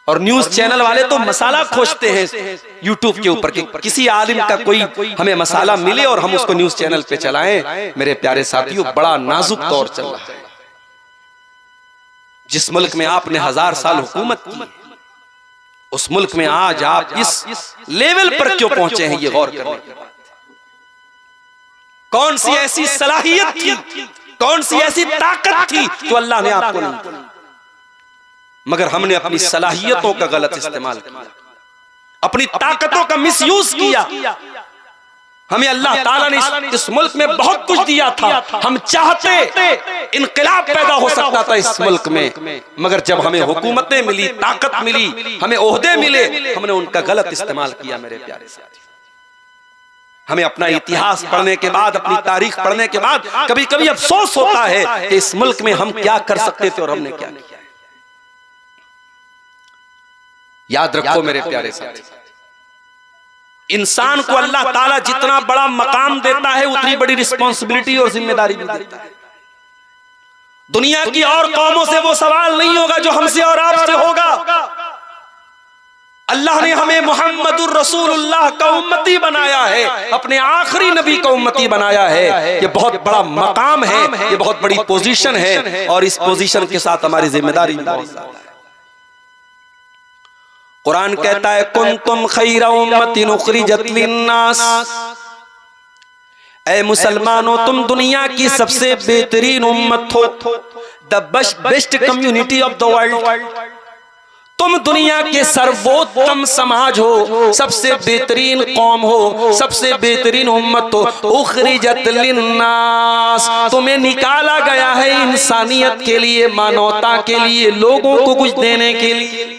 और news channel वाले तो मसाला खोजते हैं यूट्यूब के ऊपर कि किसी आलिम का कोई हमें मसाला मिले और हम उसको न्यूज चैनल पे चलाएं। मेरे प्यारे साथियों, बड़ा नाजुक दौर चल रहा है। जिस मुल्क में आपने 1000 साल हुकूमत की, उस मुल्क में आज आप इस लेवल पर क्यों पहुंचे हैं, ये गौर करने की बात है। कौन सी ऐसी सलाहियत थी, कौन सी ऐसी ताकत थी जो अल्लाह ने आपको नहीं दी, मगर हमने अपनी सलाहियतों का गलत इस्तेमाल किया, अपनी ताकतों का मिसयूज किया। हमें अल्लाह ताला ने इस मुल्क में बहुत कुछ दिया था, हम चाहते इनकलाब पैदा हो सकता था इस मुल्क में, मगर जब हमें हुकूमतें मिली, ताकत मिली, हमें ओहदे मिले, हमने उनका गलत इस्तेमाल किया। मेरे प्यारे साथी, हमें अपना इतिहास पढ़ने के बाद, अपनी तारीख पढ़ने के बाद कभी कभी अफसोस होता है कि इस मुल्क में हम क्या कर सकते थे और हमने क्या किया। याद रखो मेरे प्यारे साथी, इंसान को अल्लाह ताला जितना बड़ा मकाम देता है उतनी बड़ी रिस्पॉन्सिबिलिटी और जिम्मेदारी भी देता है। दुनिया की और कौमों से वो सवाल नहीं होगा जो हमसे और आपसे होगा। अल्लाह ने हमें मुहम्मदुर रसूलुल्लाह का उम्मती बनाया है, अपने आखिरी नबी का उम्मती बनाया है। ये बहुत बड़ा मकाम है, ये बहुत बड़ी पोजीशन है, और इस पोजीशन के साथ हमारी जिम्मेदारी भी बहुत ज्यादा है। कुरान कहता है कुंतुम खैरा उम्मतिन उखरिजत लिन्नास, ऐ मुसलमानों तुम दुनिया की सबसे बेहतरीन उम्मत हो, the best community of the world, तुम दुनिया के सर्वोत्तम समाज हो, सबसे बेहतरीन कौम हो, सबसे बेहतरीन उम्मत हो। उखरिजत लिन्नास, तुम्हें निकाला गया है इंसानियत के लिए, मानवता के लिए, लोगों को कुछ देने के लिए।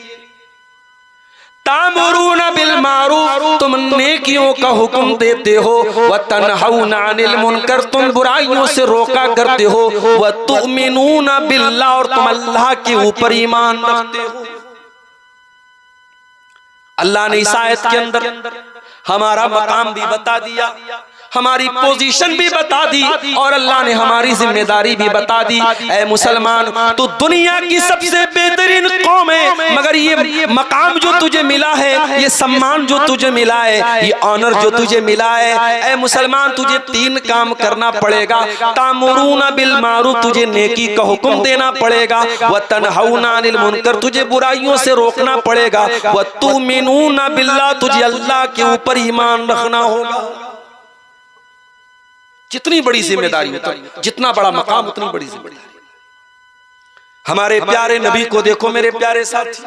तामुरूना बिल मारूफ, तुम नेकियों का हुक्म देते हो, व तनहौना अनिल मुनकर, तुम बुराइयों से रोका करते हो, व तुमिनूना बिल्लाह, और तुम अल्लाह के ऊपर ईमान रखते हो। अल्लाह ने इस आयत के अंदर हमारा मकाम भी बता दिया, हमारी पोजीशन भी बता दी, और अल्लाह ने हमारी जिम्मेदारी भी बता दी। ऐ मुसलमान, तो दुनिया की सबसे बेहतरीन कौम है, मगर ये मकाम जो तुझे मिला है, ये सम्मान जो तुझे मिला है, ये ऑनर जो तुझे मिला है, ऐ मुसलमान तुझे 3 काम करना पड़ेगा। तामुरूना बिल मारूफ, तुझे नेकी का हुक्म देना पड़ेगा, व तनहौना अनिल मुनकर, तुझे बुराइयों से रोकना पड़ेगा, व तुमिनूना बिल्लाह, तुझे अल्लाह के ऊपर ईमान रखना होगा। जितनी बड़ी जिम्मेदारी होती, जितना बड़ा मकाम उतनी बड़ी जिम्मेदारी। हमारे प्यारे नबी को देखो मेरे प्यारे साथी,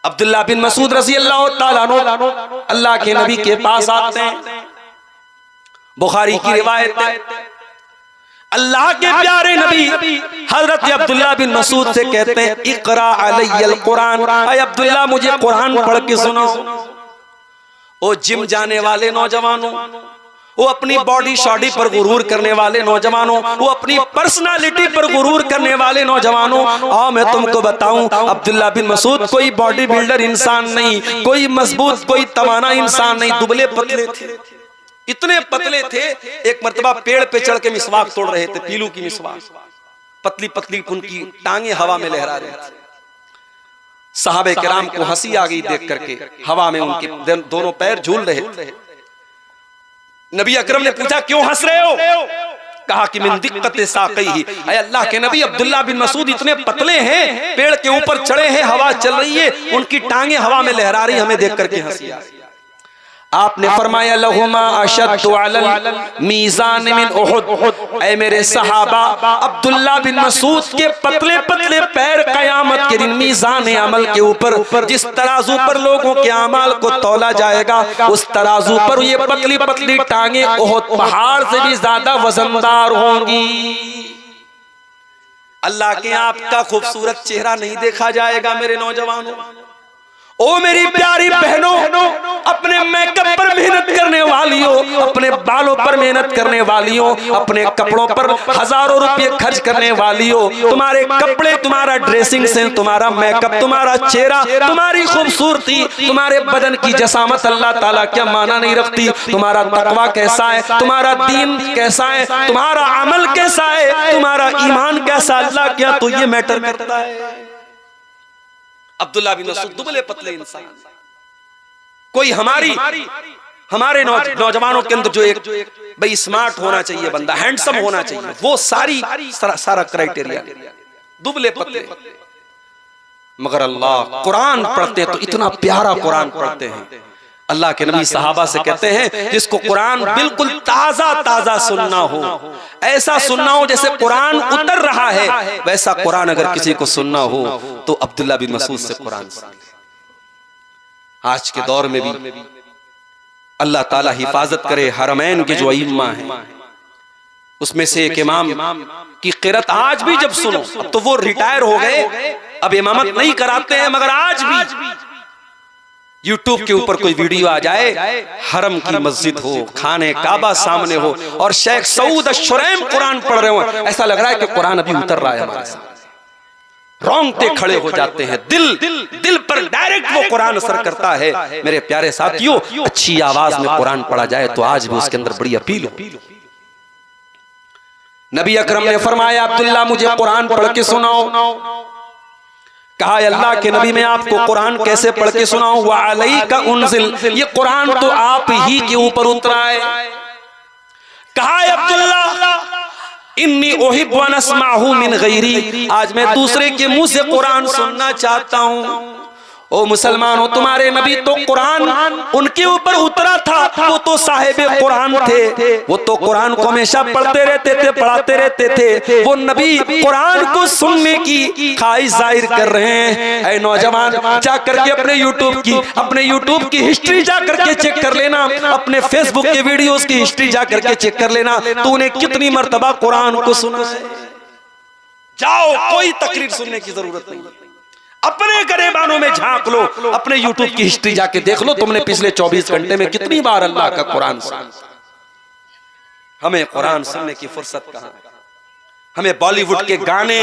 अब्दुल्लाह बिन मसूद रज़ी अल्लाह ताला अन्हु अल्लाह के नबी के पास आते हैं। बुखारी की रिवायत है, अल्लाह के प्यारे नबी हजरत अब्दुल्लाह बिन मसूद से कहते हैं, इक़रा अलैयल कुरान, ऐ अब्दुल्लाह मुझे कुरान पढ़ के सुनाओ। ओ जिम जाने वाले नौजवानों, वो अपनी बॉडी शॉडी पर गुरूर करने वाले नौजवानों, वो अपनी पर्सनालिटी पर गुरूर करने वाले नौजवानों, आओ मैं तुमको बताऊं, अब्दुल्लाह बिन मसूद कोई बॉडी बिल्डर इंसान नहीं, कोई मजबूत, कोई तवाना इंसान नहीं, दुबले पतले थे, इतने पतले थे। एक मर्तबा पेड़ पे चढ़ के मिसवाक तोड़ रहे थे, पीलू की मिसवाक, पतली पतली उनकी टांगे हवा में लहरा रही थी। सहाबे किराम को हंसी आ गई देख करके, हवा में उनके दोनों पैर झूल रहे थे। नबी अकरम ने पूछा क्यों हंस रहे हो? कहा कि मिन दिक्कत साक़ी, अय अल्लाह के नबी अब्दुल्लाह बिन मसूद इतने पतले हैं, पेड़ के ऊपर चढ़े हैं, हवा चल रही है, उनकी टांगे हवा में लहरा रही, हमें देख करके हंसी आ रही। आपने फरमाया लहुमा अशद्दु अलल मीज़ान मिन उहुद, ऐ मेरे सहाबा अब्दुल्लाह बिन मसूद के पतले पतले पैर कयामत के दिन मीज़ान अमल के ऊपर, जिस तराजू पर लोगों के अमाल को तौला जाएगा, उस तराजू पर ये पतली पतली टांगे उहुद पहाड़ से भी ज्यादा वजनदार होंगी। अल्लाह के आपका खूबसूरत चेहरा नहीं देखा जाएगा मेरे नौजवानों। ओ मेरी प्यारी बहनों, अपने मेकअप पर मेहनत करने वालियों, अपने बालों पर मेहनत करने वालियों, अपने कपड़ों पर हजारों रुपए खर्च करने वालियों, तुम्हारे कपड़े, तुम्हारा ड्रेसिंग सेंस, तुम्हारा मेकअप, तुम्हारा चेहरा, तुम्हारी खूबसूरती, तुम्हारे बदन की जसामत अल्लाह ताला क्या माना नहीं रखती। तुम्हारा तकवा कैसा है, तुम्हारा दीन कैसा है, तुम्हारा अमल कैसा है, तुम्हारा ईमान कैसा, अल्लाह क्या तो ये मैटर करता है। अब्दुल्ला बिन मसूद दुबले पतले इंसान, कोई हमारे नौजवानों के अंदर जो एक भाई स्मार्ट होना चाहिए बंदा, हैंडसम होना चाहिए, वो सारा क्राइटेरिया, दुबले पतले। मगर अल्लाह कुरान पढ़ते तो इतना प्यारा कुरान पढ़ते हैं। अल्लाह के नबी सहाबा से कहते हैं जिसको कुरान बिल्कुल ताजा सुनना हो, ऐसा सुनना हो जैसे कुरान उतर रहा है, वैसा कुरान अगर किसी को सुनना हो तो अब्दुल्ला बिन मसूद से कुरान सुन। आज के दौर में भी अल्लाह ताला हिफाजत करे, हरमैन के जो अइम्मा हैं उसमें से एक इमाम की क़िरात आज भी जब सुनो, अब तो वो रिटायर हो गए, अब इमामत नहीं कराते हैं, मगर आज भी यूट्यूब के ऊपर कोई वीडियो आ जाए, हरम की मस्जिद हो, खाने काबा सामने हो और शेख सऊद अश-शुरैम कुरान पढ़ रहे हो, ऐसा लग रहा है कि कुरान अभी उतर रहा है हमारे साथ। रोंगटे खड़े हो जाते हैं, दिल पर डायरेक्ट वो कुरान असर करता है। मेरे प्यारे साथियों, अच्छी आवाज में कुरान पढ़ा जाए तो आज भी उसके अंदर बड़ी अपील हो। नबी अकरम ने फरमाया, अब्दुल्ला मुझे कुरान पढ़ के सुनाओ। कहा, अल्लाह के नबी मैं आपको कुरान कैसे पढ़ के सुनाऊं? व अलैका उनजिल, ये कुरान तो आप ही के ऊपर उतरा है। कहा, अब्दुल्ला इन्नी उहिब्बु अन अस्मअहु मिन गैरी, आज मैं दूसरे के मुंह से कुरान सुनना चाहता हूं। ओ मुसलमानों, तुम्हारे नबी तो कुरान उनके ऊपर उतरा था, वो तो साहिबे कुरान थे, वो तो कुरान को हमेशा पढ़ते रहते थे, पढ़ाते रहते थे। वो नबी कुरान को सुनने की ख्वाहिश जाहिर कर रहे हैं। ऐ नौजवान, जा करके अपने यूट्यूब की हिस्ट्री जा करके चेक कर लेना, अपने फेसबुक के वीडियोस की हिस्ट्री जा करके चेक कर लेना, तूने कितनी मर्तबा कुरान को सुना है। जाओ, कोई तकरीर सुनने की जरूरत नहीं, अपने गरेबानों में झांक लो, अपने यूट्यूब की हिस्ट्री जाके देख लो, तुमने पिछले 24 घंटे में कितनी बार अल्लाह का कुरान सुना। हमें कुरान सुनने की फुर्सत कहां? हमें बॉलीवुड के गाने,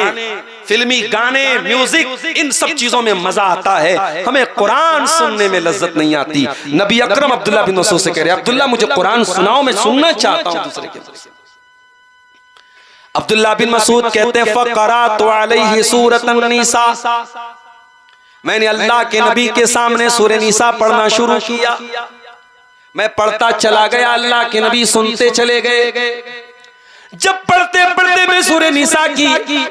फिल्मी गाने, म्यूजिक, इन सब चीजों में मजा आता है, हमें कुरान सुनने में लज्जत नहीं आती। नबी अकरम अब्दुल्ला बिन मसूद से कह रहे, अब्दुल्ला मुझे कुरान सुनाओ, मैं सुनना चाहता हूं दूसरे के। अब्दुल्ला बिन मसूद कहते हैं, फ़क़रातु अलैहि सूरतन निसा, मैंने अल्लाह के नबी के सामने सूरह निसा पढ़ना शुरू किया। मैं पढ़ता चला गया, अल्लाह के नबी सुनते चले गए। जब पढ़ते पढ़ते मैं सूरह निसा की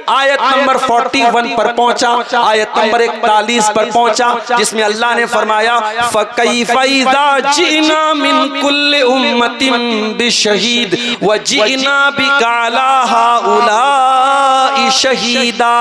आयत नंबर 41 पर पहुंचा, आयत नंबर 41 पर पहुंचा, जिसमें अल्लाह ने फरमाया, फ़कैफ़ इज़ा जिना मिन कुल्लि उम्मतिन बिशहीद व जिना बिका अला हाउलाई शहीदा।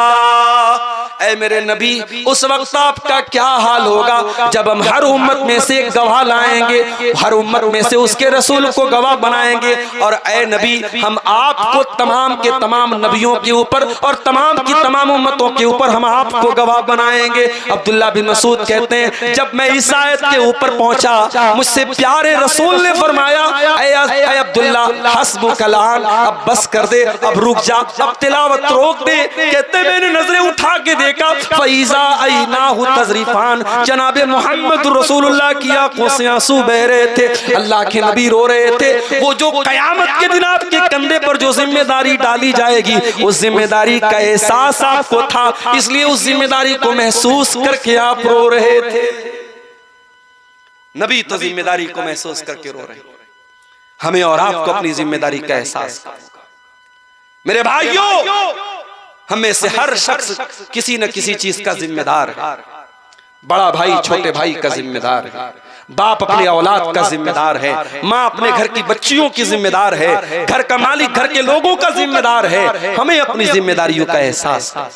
ऐ मेरे नबी, उस वक्त आपका क्या हाल होगा जब हम हर उम्मत में से एक गवाह लाएंगे, हर उम्मत में से उसके रसूल को गवाह बनाएंगे, और ऐ नबी, हम आपको तमाम के तमाम नबियों के ऊपर और तमाम की तमाम उम्मतों के ऊपर हम आपको गवाह बनाएंगे। अब्दुल्ला बिन मसूद कहते हैं, जब मैं इस आयत के ऊपर पहुंचा, मुझसे प्यारे रसूल ने फरमाया, ऐ अब्दुल्ला हस्बुकल आन, अब बस कर दे, अब रुक जा, अब तिलावत रोक दे। कहते मैंने नजरें उठा के देखा, फैज़ा ऐनाहु तज़रीफान, जनाबे मोहम्मद रसूलुल्लाह की आंखों से आंसू बह रहे थे, अल्लाह के नबी रो रहे थे। वो जो कयामत के दिन आपके कंधे पर जो जिम्मेदारी डाली जाएगी, उस जिम्मेदारी का एहसास आपको था, इसलिए उस जिम्मेदारी को महसूस करके आप रो रहे थे। नबी तो जिम्मेदारी को महसूस करके रो रहे, हमें और आपको अपनी जिम्मेदारी का एहसास। मेरे भाइयों, हमें से हर शख्स किसी न किसी चीज का जिम्मेदार है। बड़ा भाई छोटे भाई का जिम्मेदार है, बाप अपने औलाद का जिम्मेदार है, माँ अपने घर की बच्चियों की जिम्मेदार है, घर का मालिक घर के लोगों का जिम्मेदार है। हमें अपनी जिम्मेदारियों का एहसास है।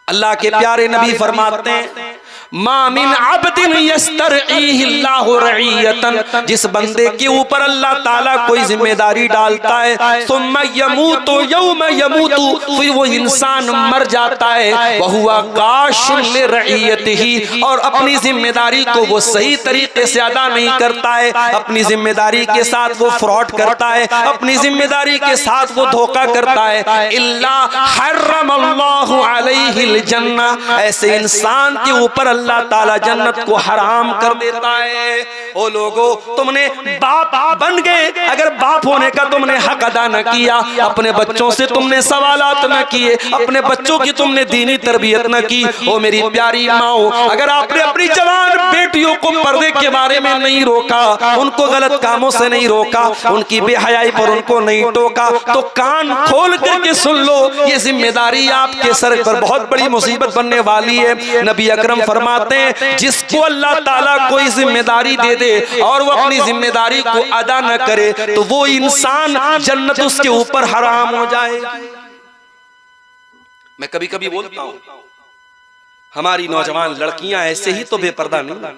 अल्लाह के प्यारे नबी फरमाते हैं, मा मिन अब्दिन यस्तरईहिल्लाहु रईयतन, जिस बंदे के ऊपर अल्लाह ताला कोई जिम्मेदारी डालता है, सुम्मा यमूतु यौम यमूतु, फिर वो इंसान मर जाता है, वहुवा काशिन लिरईयतिही, और अपनी जिम्मेदारी को वो सही तरीके से अदा नहीं करता है, अपनी जिम्मेदारी के साथ वो फ्रॉड करता है, अपनी जिम्मेदारी के साथ वो धोखा करता है। इल्ला हर्रमल्लाहु अलैहिल अलैहिल जन्ना, ऐसे इंसान के ऊपर अल्लाह ताला जन्नत को हराम कर देता है। ओ लोगो, तुमने बाप बन गए, अगर बाप होने का तुमने हक अदा न किया, अपने बच्चों से तुमने सवालात न किए, अपने बच्चों की तुमने दीनी तरबियत न की, ओ मेरी प्यारी माओ, अगर आपने अपनी जवान बेटियों को पर्दे के बारे में नहीं रोका, उनको गलत कामों से नहीं रोका, उनकी बेहयाई पर उनको नहीं टोका, तो कान खोल करके सुन लो, ये जिम्मेदारी आपके सर पर बहुत बड़ी मुसीबत बनने वाली है। नबी अकरम फरमाते हैं, जिसको अल्लाह ताला कोई जिम्मेदारी दे दे और वो अपनी जिम्मेदारी को अदा न करे, तो वो इंसान जन्नत उसके ऊपर हराम हो जाए। मैं कभी कभी बोलता हूं, हमारी नौजवान लड़कियां ऐसे ही तो बेपर्दा नहीं,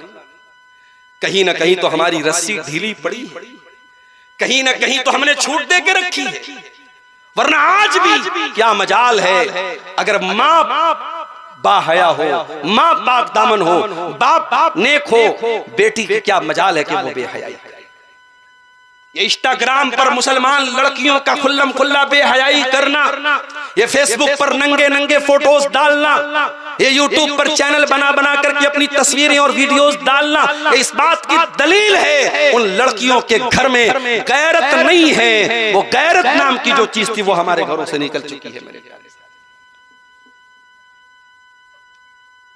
कहीं ना कहीं तो हमारी रस्सी ढीली पड़ी है, कहीं ना कहीं तो हमने छूट दे के रखी है, वरना आज भी क्या मजाल है, अगर माँ बाहया हो, माँ पाक दामन हो, बाप नेक हो, बेटी की क्या मजाल है कि वो बेहयाई करे। ये इंस्टाग्राम पर मुसलमान लड़कियों का खुल्लम खुल्ला बेहयाई करना, ये फेसबुक पर नंगे नंगे फोटोज डालना, ये यूट्यूब पर चैनल बना बना करके अपनी तस्वीरें और वीडियोस डालना, इस बात की दलील है उन लड़कियों के घर में गैरत नहीं है। वो गैरत नाम की जो चीज थी वो हमारे घरों से निकल चुकी है। मेरे प्यारे,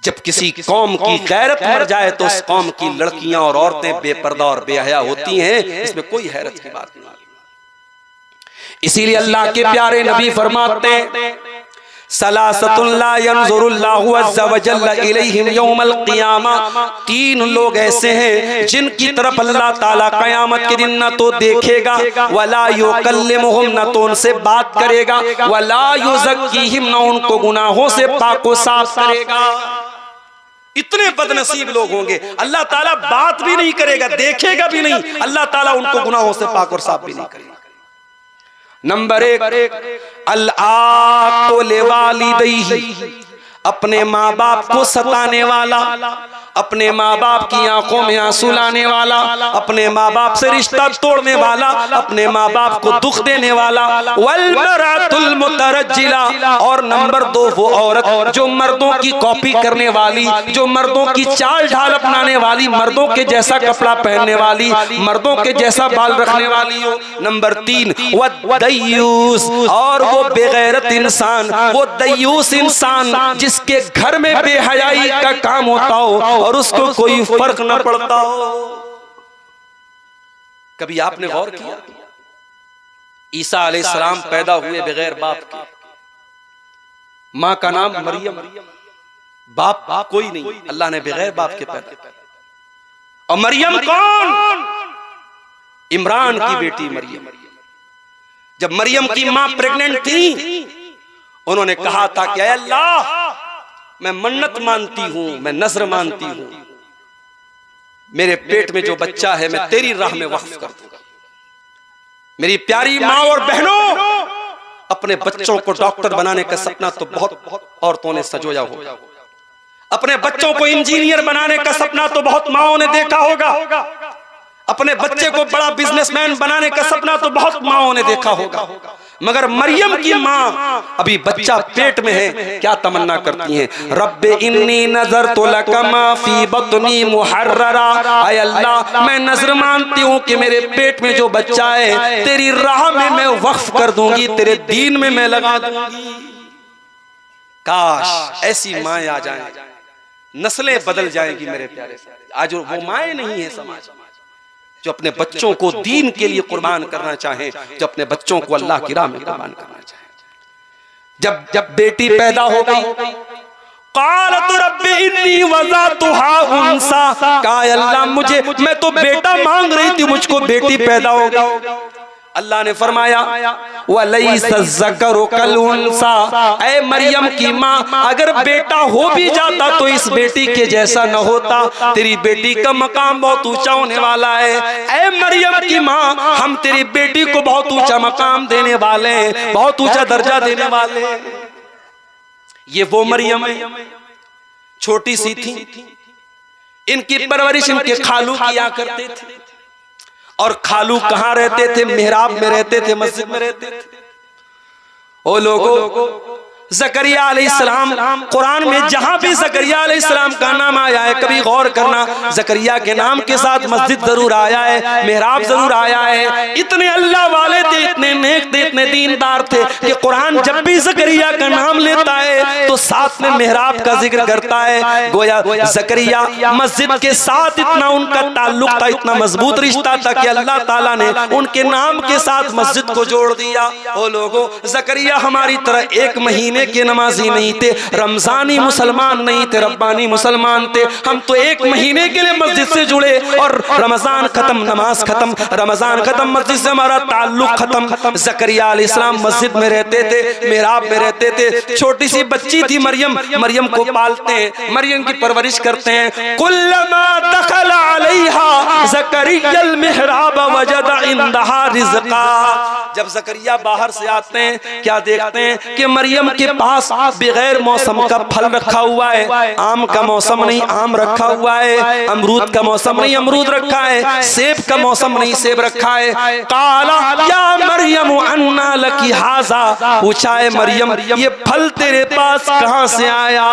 जब किसी कौम की गैरत मर जाए तो उस कौम की लड़कियां और औरतें बेपर्दा और बेहया होती हैं, इसमें कोई हैरत की बात नहीं। इसीलिए अल्लाह के प्यारे नबी फरमाते हैं, सलासतुन ला यंजुरुल्लाहु अज़्ज़ा व जल्ला इलैहिम यौमल क़ियामा, तीन लोग ऐसे हैं जिनकी तरफ अल्लाह ताला क़यामत के दिन न तो देखेगा, वला युकल्लिमुहुम, न तो उनसे बात करेगा, वला युज़क्कीहिम, न उनको गुनाहों से पाक व साफ करेगा। इतने बदनसीब लोग होंगे, अल्लाह ताला बात भी नहीं करेगा, देखेगा भी नहीं, अल्लाह ताला उनको गुनाहों से पाक और साफ भी नहीं करेगा। नंबर एक, अल-आक़िल वालिदैहि, अपने माँ बाप को सताने वाला, अपने माँ बाप की आंखों में आंसू लाने वाला, अपने माँ बाप से रिश्ता तोड़ने वाला, अपने माँ बाप को दुख देने वाला, वल मरातुल मुतरज्जिला, और नंबर दो वो औरत जो मर्दों की कॉपी करने वाली, जो मर्दों की चाल ढाल अपनाने वाली, मर्दों के जैसा कपड़ा पहनने वाली, मर्दों के जैसा बाल रखने वाली हो। नंबर तीन, वो दय्यूस, और वो बेगैरत इंसान, वो दय्यूस इंसान जिसके घर में बेहयाई का काम होता हो और उसको कोई फर्क न पड़ता हो। कभी आपने गौर किया, ईसा अलैहिस्सलाम पैदा हुए बगैर बाप के, माँ का नाम मरियम, बाप कोई नहीं, अल्लाह ने बगैर बाप के पैदा किया। और मरियम कौन? इमरान की बेटी मरियम। जब मरियम की माँ प्रेग्नेंट थी, उन्होंने कहा था कि अल्लाह, मैं मन्नत मानती हूं, मैं नज़र मानती हूं, मेरे पेट में जो बच्चा है मैं तेरी राह में वक्फ कर दूंगा। मेरी प्यारी माँ और बहनों, अपने बच्चों को डॉक्टर बनाने का सपना तो बहुत औरतों ने सजोया होगा, अपने बच्चों को इंजीनियर बनाने का सपना तो बहुत माओं ने देखा होगा, अपने बच्चे को बड़ा बिजनेसमैन बनाने का सपना तो बहुत माओं ने देखा होगा, मगर मरियम की माँ अभी बच्चा पेट में है, क्या तमन्ना करती हैं? रब्बे इन्नी नज़रतु लका मा फी बत्नी मुहर्ररा, आय अल्लाह, मैं नजर मानती हूँ कि मेरे पेट में जो बच्चा है तेरी राह में मैं वक्फ कर दूंगी, तेरे दीन में मैं लगा दूंगी। काश ऐसी माएँ आ जाएं, नस्लें बदल जाएंगी मेरे प्यारे। आज वो माएँ नहीं है समाज जो अपने बच्चों को दीन के लिए कुर्बान करना चाहें, जो अपने बच्चों को अल्लाह की राह में कुर्बान करना चाहें। जब बेटी पैदा हो गई, क़ालत रब्बी इन्नी वज़अतुहा उन्सा, कहा अल्लाह मुझे, मैं तो बेटा मांग रही थी, मुझको बेटी पैदा हो गई। अल्लाह ने फरमाया वलैसा ज़करु कल उन्सा, ऐ मरियम की माँ, अगर बेटा हो भी जाता तो इस बेटी के जैसा न होता, तेरी बेटी का मकाम बहुत ऊंचा होने वाला है। ऐ मरियम की माँ, हम तेरी बेटी को बहुत ऊंचा मकाम देने वाले हैं, बहुत ऊंचा दर्जा देने वाले हैं। ये वो मरियम है, छोटी सी थी, इनकी परवरिश इनके खालू किया करते थे, और खालू कहाँ रहते थे? मेहराब में रहते थे, मस्जिद में रहते थे। ओ लोगों, ज़करिया अलैहिस्सलाम, कुरान में जहां भी ज़करिया अलैहिस्सलाम का नाम आया है, कभी गौर करना, ज़करिया के नाम के साथ मस्जिद जरूर आया है, मेहराब जरूर आया है। इतने अल्लाह वाले थे, इतने नेक थे, इतने दीनदार थे कि कुरान जब भी ज़करिया का नाम लेता है तो साथ में मेहराब का जिक्र करता है। गोया ज़करिया मस्जिद के साथ इतना उनका ताल्लुक था, इतना मजबूत रिश्ता था कि अल्लाह ताला ने उनके नाम के साथ मस्जिद को जोड़ दिया। ओ लोगों, ज़करिया हमारी तरह एक महीने के नमाजी नहीं थे, रमजानी मुसलमान नहीं थे, रब्बानी मुसलमान थे। हम तो एक महीने के लिए मस्जिद से जुड़े और रमजान खत्म, नमाज खत्म, रमजान खत्म, मस्जिद से हमारा ताल्लुक खत्म। ज़करिया अलैहिस्सलाम मस्जिद में रहते थे, मेहराब में रहते थे। छोटी सी बच्ची थी मरियम, मरियम को पालते हैं, मरियम की परवरिश करते हैं। कुल्लमा दखल अलैहा ज़करियल मिहराब वजद इंदहा रिज़्क़ा। जब ज़करिया बाहर से आते हैं, क्या देखते हैं कि मरियम के पास बगैर मौसम का फल रखा हुआ है। आम का मौसम नहीं, आम रखा हुआ है। अमरूद का मौसम नहीं, अमरूद रखा है। सेब का मौसम नहीं, सेब रखा है। काला या मरियम अन्ना लकी हाजा, पूछा है मरियम ये फल तेरे पास कहां से आया।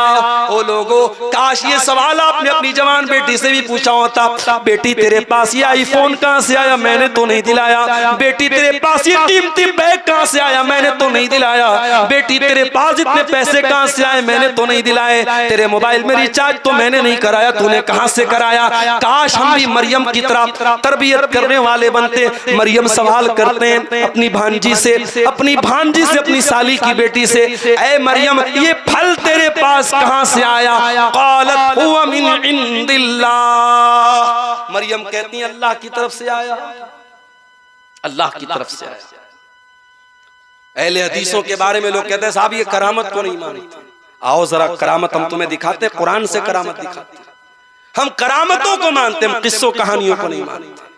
ओ लोगों, काश ये सवाल आपने अपनी जवान बेटी से भी पूछा होता। बेटी तेरे पास ये आईफोन कहां से आया, मैंने तो नहीं दिलाया। बेटी तेरे पास ये कीमती बैग कहां से आया, मैंने तो नहीं दिलाया। बेटी तेरे पास इतने पैसे कहां से आए, मैंने तो नहीं दिलाए। तेरे मोबाइल में रिचार्ज तो मैंने नहीं कराया, तूने कहां से कराया। काश हम भी मरियम की तरह तरबियत करने वाले बनते। मरियम सवाल करते हैं अपनी भांजी से, अपनी भांजी से, अपनी साली की बेटी से, ऐ मरियम ये फल तेरे पास कहां से आया। क़ालत हुवा मिन इंदिल्लाह, मरियम कहती है अल्लाह की तरफ से आया, अल्लाह की तरफ से आया। अहले हदीसों के बारे में लोग कहते हैं साहब ये करामत को नहीं मानते। आओ जरा करामत हम तुम्हें दिखाते, कुरान से करामत दिखाते। हम करामतों को मानते, हम किस्सों कहानियों को नहीं मानते।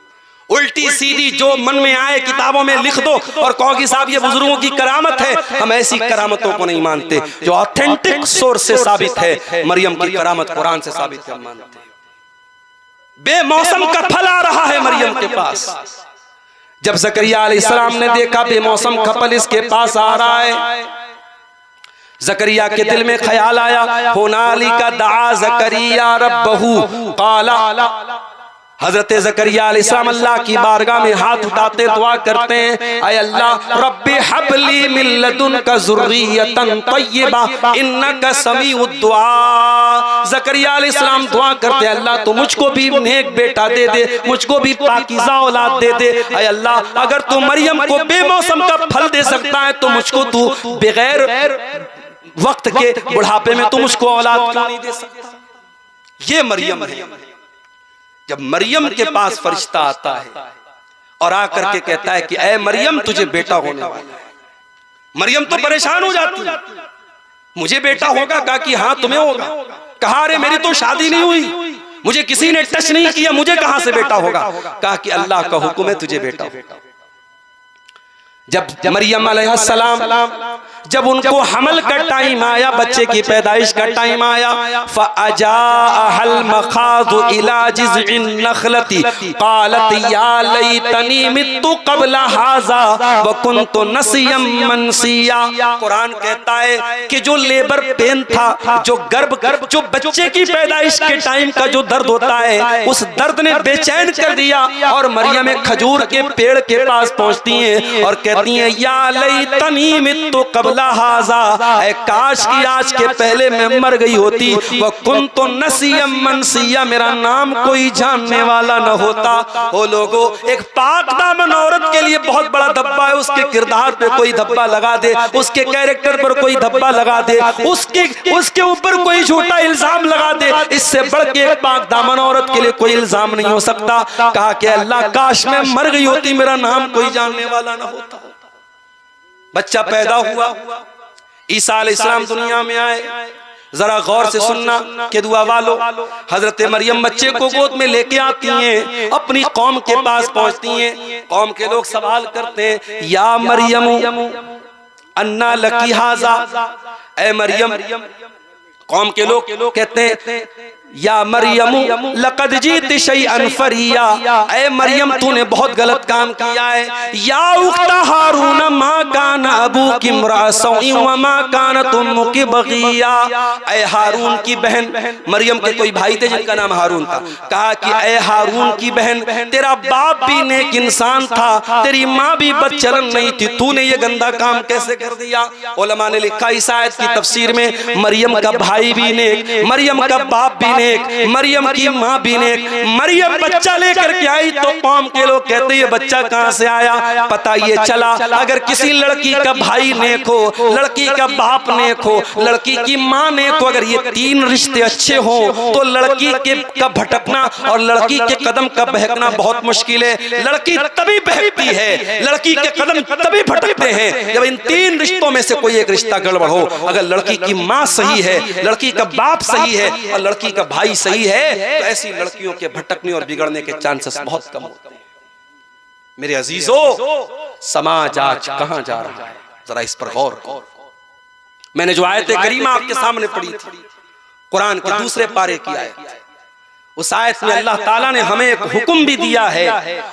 उल्टी सीधी जो मन में आए किताबों में लिख दो और कहो कि साहब ये बुजुर्गों की करामत है, हम ऐसी करामतों को नहीं मानते। जो ऑथेंटिक सोर्स से साबित है, मरियम की करामत कुरान से साबित है, हम मानते हैं। बेमौसम का फल आ रहा है मरियम के पास। जब ज़करिया अलैहिस्सलाम ने देखा बेमौसम का फल इसके पास आ रहा है, ज़करिया के दिल में ख्याल आया, हुनालिका दआ ज़करिया रब्बहू क़ाला। हजरत ज़करिया अलैहिस्सलाम अल्लाह की बारगाह में हाथ उठाते दुआ करते हैं, ऐ अल्लाह रब्बि हबली मिन लदुनका ज़ुर्रियतन तय्यबा इन्नका समीउद दुआ। ज़करिया अलैहिस्सलाम दुआ करते हैं अल्लाह तो मुझको भी नेक बेटा दे दे, मुझको भी पाकीज़ा औलाद दे दे। ऐ अल्लाह अगर तू मरियम को बेमौसम का फल दे सकता है तो मुझको तू बगैर वक्त के बुढ़ापे में तू मुझको औलाद क्यों नहीं दे सकता। ये मरियम है। जब मरियम के पास फरिश्ता आता है और आकर के कहता है कि ऐ मरियम तुझे बेटा होने वाला है, मरियम तो परेशान हो जाती है, मुझे बेटा होगा। कहा कि हाँ तुम्हें होगा। कहा अरे मेरी तो शादी नहीं हुई, मुझे किसी ने टच नहीं किया, मुझे कहां से बेटा होगा। कहा कि अल्लाह का हुक्म है तुझे बेटा होगा। जब मरियम अलैहिस्सलाम जब उनको हमल का टाइम आया, बच्चे की पैदाइश का टाइम आया, फ़अजाअहल मखाज़ु इला जिज़इन नख़लती क़ालत या लैतनी मित्तु क़ब्ल हाज़ा व कुन्तु नसियम मनसिया। कुरान कहता है कि जो लेबर पेन था, जो गर्भ जो बच्चे की पैदाइश के टाइम का जो दर्द होता है, उस दर्द ने बेचैन कर दिया। और मरियम एक खजूर के पेड़ के पास पहुंचती हैं और कहती हैं या लैतनी मित्तु क़ब्ल हाज़ा, ऐ काश की आज के पहले मैं मर गई होती। वह कुन्तु नसियम मनसिया, मेरा नाम कोई जानने वाला न होता। ओ लोगो, एक पाक दामन औरत के लिए बहुत बड़ा धब्बा है, उसके किरदार पे कोई धब्बा लगा दे, उसके कैरेक्टर पर कोई धब्बा लगा दे, उसके ऊपर कोई झूठा इल्जाम लगा दे, इससे बढ़ के एक पाक दामन औरत के लिए कोई इल्जाम नहीं हो सकता। कहा कि अल्लाह काश मैं मर गई होती, मेरा नाम कोई जानने वाला न होता। बच्चा पैदा हुआ, ईसा अलैहिस्सलाम दुनिया में आए। जरा गौर से सुनना कि दुआ वालों, हजरत मरियम बच्चे को गोद में लेके आती हैं, अपनी कौम के पास पहुंचती हैं। कौम के लोग सवाल करते हैं या मरियम अन्ना लकी हाजा, ऐ मरियम कौम के लोग कहते हैं या मरियम लक़द जीति शैअन फरिया, ऐ मरियम तूने बहुत गलत काम किया है। या उख्ता हारून मा कान अबूकी इम्रा सौई व मा कानत उम्मुकी बगिया, ऐ हारून की बहन, मरियम के कोई भाई थे जिनका नाम हारून था, कहा कि ऐ हारून की बहन तेरा बाप भी नेक इंसान था, तेरी माँ भी बदचलन नहीं थी, तूने ये गंदा काम कैसे कर दिया। उलमा ने लिखा इस आयत की तफसीर में मरियम का भाई भी नेक, मरियम का बाप भी नेक, मरियम की माँ भी नेक। मरियम बच्चा लेकर के आई तो कौम के लोग कहते ये बच्चा कहां से आया। पता ये चला अगर किसी लड़की का भाई नेक हो, लड़की का बाप नेक हो, लड़की की माँ नेक हो, अगर ये तीन रिश्ते अच्छे हो तो लड़की के का भटकना और लड़की के कदम का बहकना बहुत मुश्किल है। लड़की तभी बहकती है, लड़की के कदम तभी भटकते हैं जब इन तीन रिश्तों में से कोई एक रिश्ता गड़बड़ हो। अगर लड़की की माँ सही है, लड़की का बाप सही है और लड़की का भाई सही है तो ऐसी लड़कियों के भटकने और बिगड़ने के चांसेस बहुत कम होते हैं। मेरे अजीजों, समाज आज कहां जा रहा है, जरा इस पर गौर करो। मैंने जो आयत करीमा आपके सामने पढ़ी थी, कुरान के दूसरे पारे की आयत, उस आयत में अल्लाह ताला ने हमें एक हुक्म भी दिया है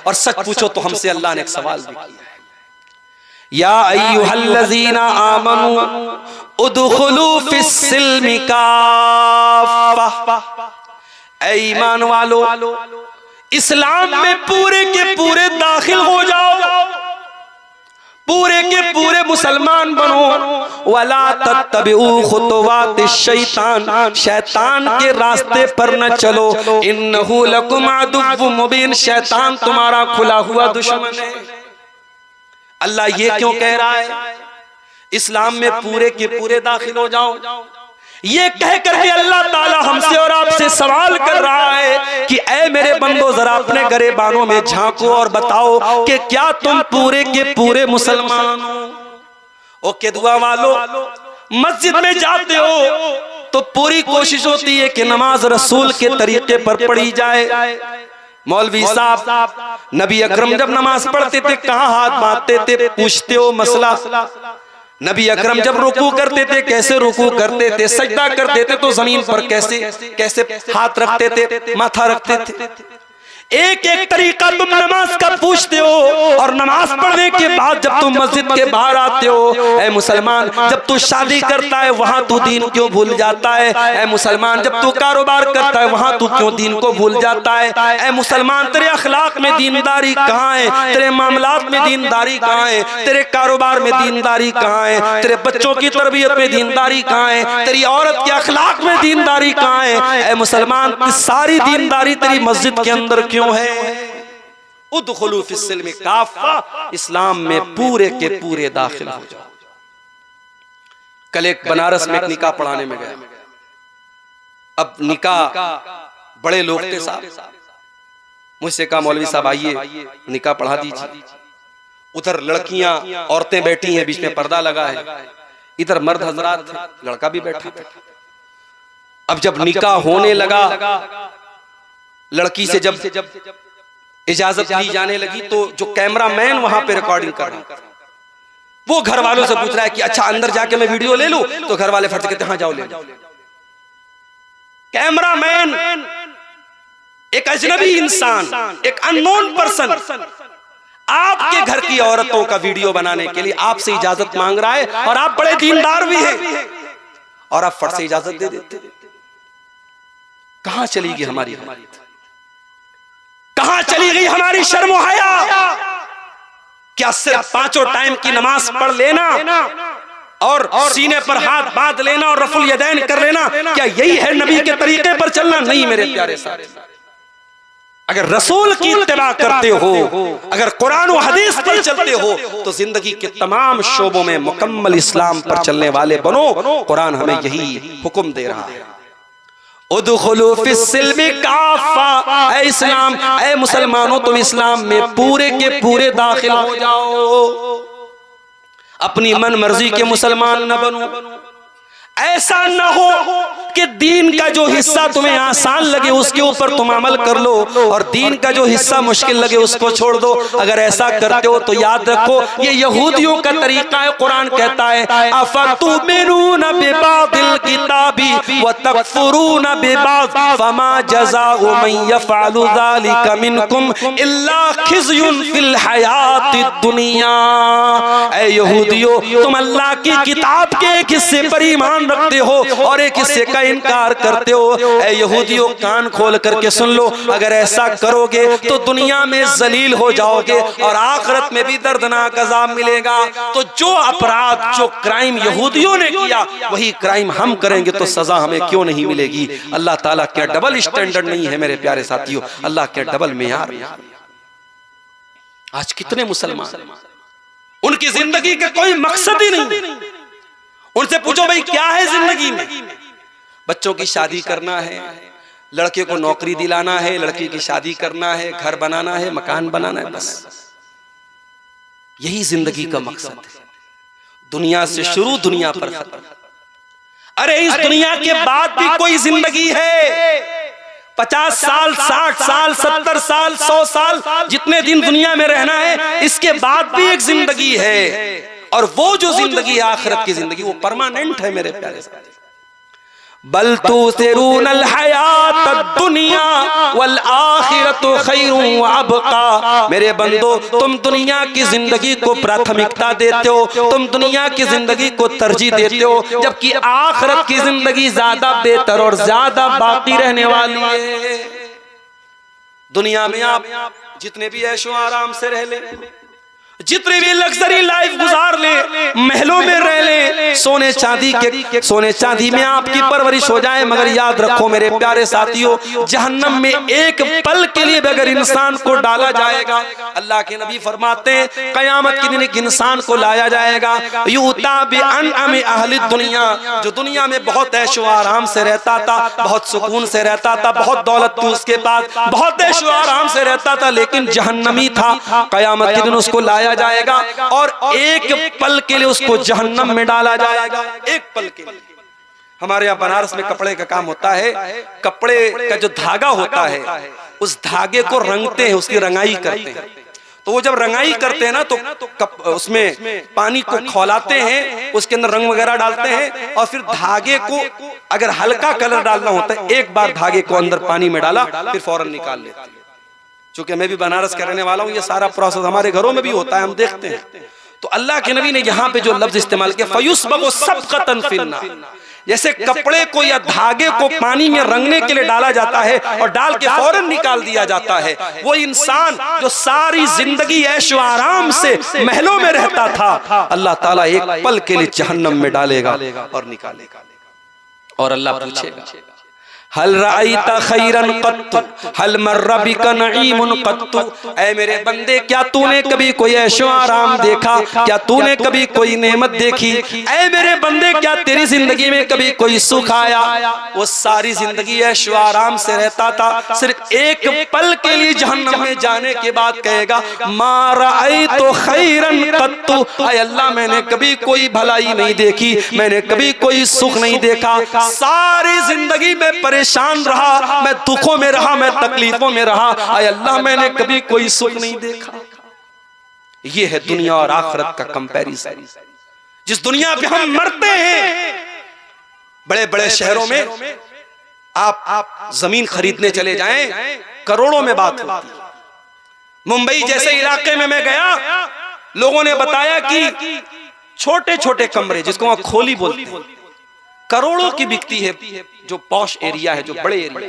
और सच पूछो तो हमसे अल्लाह ने एक सवाल भी किया है। या अय्युहल्लज़ीना आमनू उदखुलू फिस्सिल्मि काफ़ा, ऐ ईमान वालो इस्लाम में पूरे के पूरे दाखिल हो जाओ, पूरे के पूरे मुसलमान बनो। वला तत्तबिउ खुतुवातिश शैतान, शैतान के रास्ते पर न चलो, इन्नहु लकुम अदुव्वुम मुबीन, शैतान तुम्हारा खुला हुआ दुश्मन है। अल्लाह ये क्यों कह रहा है इस्लाम में पूरे के पूरे दाखिल हो जाओ? ये कह करके अल्लाह ताला हमसे और आपसे सवाल कर रहा है कि ऐ मेरे बंदो जरा अपने गरेबानों में झांको और बताओ कि क्या तुम पूरे के पूरे मुसलमान हो? ओके दुआ वालो, मस्जिद में जाते हो तो पूरी कोशिश होती है कि नमाज रसूल के तरीके पर पढ़ी जाए। मौलवी साहब नबी अकरम जब नमाज पढ़ते थे कहाँ हाथ बांधते थे, पूछते हो मसला? नबी अकरम जब रुकू करते थे कैसे रुकू करते थे, सजदा करते थे तो जमीन पर कैसे कैसे हाथ रखते थे, माथा रखते थे। एक एक तरीका तुम नमाज का पूछते हो और नमाज पढ़ने के बाद जब तुम मस्जिद के बाहर आते हो, ऐ मुसलमान जब तू शादी करता है वहां तू दीन क्यों भूल जाता है? ऐ मुसलमान जब तू कारोबार करता है वहां तू क्यों दीन को भूल जाता है? ऐ मुसलमान तेरे अखलाक में दीनदारी कहाँ है? तेरे मामलात में दीनदारी कहाँ है? तेरे कारोबार में दीनदारी कहाँ है? तेरे बच्चों की तरबियत में दीनदारी कहाँ है? तेरी औरत के अखलाक में दीनदारी कहाँ है? ऐ मुसलमान सारी दीनदारी तेरी मस्जिद के अंदर क्यों है? उदखुलू फिस्सिल्मि काफ़ा, इस्लाम में पूरे के पूरे दाखिल हो जाओ। कल एक बनारस में एक निकाह पढ़ाने में गया। अब निकाह बड़े लोग थे साहब, मुझसे कहा मौलवी साहब आइए निकाह पढ़ा दीजिए। उधर लड़कियां औरतें बैठी हैं, बीच में पर्दा लगा है, इधर मर्द हजरात थे, लड़का भी बैठा था। अब जब निकाह होने लगा, लड़की से जब इजाजत ली जाने लगी तो जो कैमरामैन वहां पे रिकॉर्डिंग कर रहा है वो घर वालों से पूछ रहा है कि अच्छा अंदर जाके मैं वीडियो ले लूं, तो घर वाले फट से कहते हाँ जाओ ले लो। कैमरामैन एक अजनबी इंसान, एक अननोन पर्सन आपके घर की औरतों का वीडियो बनाने के लिए आपसे इजाजत मांग रहा है और आप बड़े दीनदार भी हैं और आप फट से इजाजत दे देते। कहां चली गई हमारी, कहां चली गई हमारी शर्म हया? क्या सिर्फ पांचों टाइम की नमाज पढ़ लेना और सीने पर हाथ बांध लेना और रफुल यदैन कर लेना, क्या यही है नबी के तरीके पर चलना? नहीं मेरे प्यारे साथी, अगर रसूल की इत्तिबा करते हो, अगर कुरान और हदीस पर चलते हो तो जिंदगी के तमाम शोबों में मुकम्मल इस्लाम पर चलने वाले बनो। कुरान हमें यही हुक्म दे रहा है, उदखुलू फिस्सिल्मि काफ़ा, ऐ इस्लाम, ऐ मुसलमानों तुम इस्लाम में पूरे के पूरे दाखिल हो जाओ। अपनी मन मर्जी के मुसलमान न बनो, ऐसा न हो कि दीन का जो हिस्सा तुम्हें आसान लगे उसके ऊपर तुम अमल कर लो और दीन का जो हिस्सा मुश्किल लगे उसको छोड़ दो। अगर ऐसा करते हो तो याद रखो ये यहूदियों का तरीका है। कुरान कहता है अफतुमिनून बिबादिल किताबी व तकफुरून बिबाद फमा जज़ाउ मन यफअलु ज़ालिका मिनकुम इल्ला खिज़युन फिल हयातिद दुनिया। ऐ यहूदियों, तुम अल्लाह की किताब के एक हिस्से पर ईमान रखते हो और एक हिस्से का इनकार करते हो। ऐ यहूदियों, कान खोल करके सुन लो, अगर ऐसा करोगे तो दुनिया में जलील हो जाओगे और आखिरत में भी दर्दनाक अज़ाब मिलेगा। तो जो अपराध, जो क्राइम यहूदियों ने किया वही क्राइम हम करेंगे तो सजा हमें क्यों नहीं मिलेगी? अल्लाह ताला क्या डबल स्टैंडर्ड नहीं है मेरे प्यारे साथियों? अल्लाह क्या डबल मेयार? आज कितने मुसलमान, उनकी जिंदगी का कोई मकसद ही नहीं। उनसे पूछो भाई क्या है जिंदगी में? बच्चों की शादी करना है, लड़के को नौकरी दिलाना है, लड़की की शादी करना है, घर बनाना है, मकान बनाना है, बस यही जिंदगी का मकसद है। दुनिया से शुरू, दुनिया पर खत्म। अरे इस दुनिया के बाद भी कोई जिंदगी है? 50 साल, 60 साल, 70 साल, 100 साल, जितने दिन दुनिया में रहना है, इसके बाद भी एक जिंदगी है। और वो जो जिंदगी आखिरत की जिंदगी, वो परमानेंट है मेरे प्यारे साथी। बल तुसिरूनल हयातद दुनिया वल आखिरतु खैरुन व अबका। मेरे बंदो, तुम दुनिया की जिंदगी को प्राथमिकता देते हो, तुम दुनिया की जिंदगी को तरजीह देते हो, जबकि आखिरत की जिंदगी ज्यादा बेहतर और ज्यादा बाकी रहने वाली है। दुनिया में आप जितने भी ऐशो आराम से रह ले, जितनी भी लग्जरी लाइफ गुजार ले, महलों में रह ले, सोने चांदी में आपकी परवरिश हो जाए, मगर याद रखो मेरे प्यारे साथियों, जहन्नम में एक पल के लिए अगर इंसान को डाला जाएगा, अल्लाह के नबी फरमाते हैं कयामत के दिन एक इंसान को लाया जाएगा, युता बिअनअमि अहली दुनिया, जो दुनिया में बहुत ऐशो आराम से रहता था, बहुत सुकून से रहता था, बहुत दौलत थी उसके पास, बहुत ऐशो आराम से रहता था, लेकिन जहन्नमी था। कयामत के दिन उसको लाया जाएगा और एक पल के लिए उसको जहन्नम में डाला जाएगा। एक पल के लिए। हमारे यहाँ बनारस में कपड़े का काम होता है, कपड़े का जो धागा होता है उस धागे को रंगते हैं, उसकी रंगाई करते हैं। तो वो जब रंगाई करते हैं ना तो उसमें पानी को खौलाते हैं, उसके अंदर रंग वगैरह डालते हैं और फिर धागे को अगर हल्का कलर डालना होता है, एक बार धागे को अंदर पानी में डाला फिर फौरन निकाल लेते हैं। चूंकि मैं भी बनारस का रहने वाला हूँ, ये सारा प्रोसेस हमारे घरों में भी होता है, हम देखते हैं। तो अल्लाह के नबी ने यहाँ पे जो लफ्ज इस्तेमाल किया फयुस्बगु सबकतन फिन्नार, जैसे कपड़े को या धागे को पानी में रंगने के लिए डाला जाता है और डाल के फौरन निकाल दिया जाता है, वो इंसान जो सारी जिंदगी ऐशो आराम से महलों में रहता था, अल्लाह ताला एक पल के लिए जहन्नम में डालेगा और निकालेगा। और अल्लाह पूछेगा हल राइता खैरन कत्तु हल मर्रा बिका नईमुन कत्तु। ऐ मेरे बंदे, क्या तूने कभी कोई ऐशो आराम देखा? क्या तूने कभी कोई नेमत देखी? ऐ मेरे बंदे, क्या तेरी जिंदगी में कभी कोई सुख आया? वो सारी जिंदगी ऐशो आराम से रहता था, सिर्फ एक पल के लिए जहन्नम में जाने के बाद कहेगा मा राइतु खैरन कत्तु। ऐ अल्लाह, मैंने कभी कोई भलाई नहीं देखी, मैंने कभी कोई सुख नहीं देखा, सारी जिंदगी में परेशान रहा, मैं दुखों में रहा, मैं तकलीफों में रहा, आय अल्लाह मैंने कभी कोई सुख नहीं देखा। ये है दुनिया और आखिरत का कंपैरिजन। जिस दुनिया पे हम मरते हैं, बड़े बड़े शहरों में आप जमीन खरीदने चले जाएं, करोड़ों में बात होती है। मुंबई जैसे इलाके में मैं गया, लोगों ने बताया कि छोटे छोटे कमरे, जिसको वहां खोली बोलते हैं, करोड़ों की बिकती है। जो पॉश एरिया है, जो बड़े एरिया,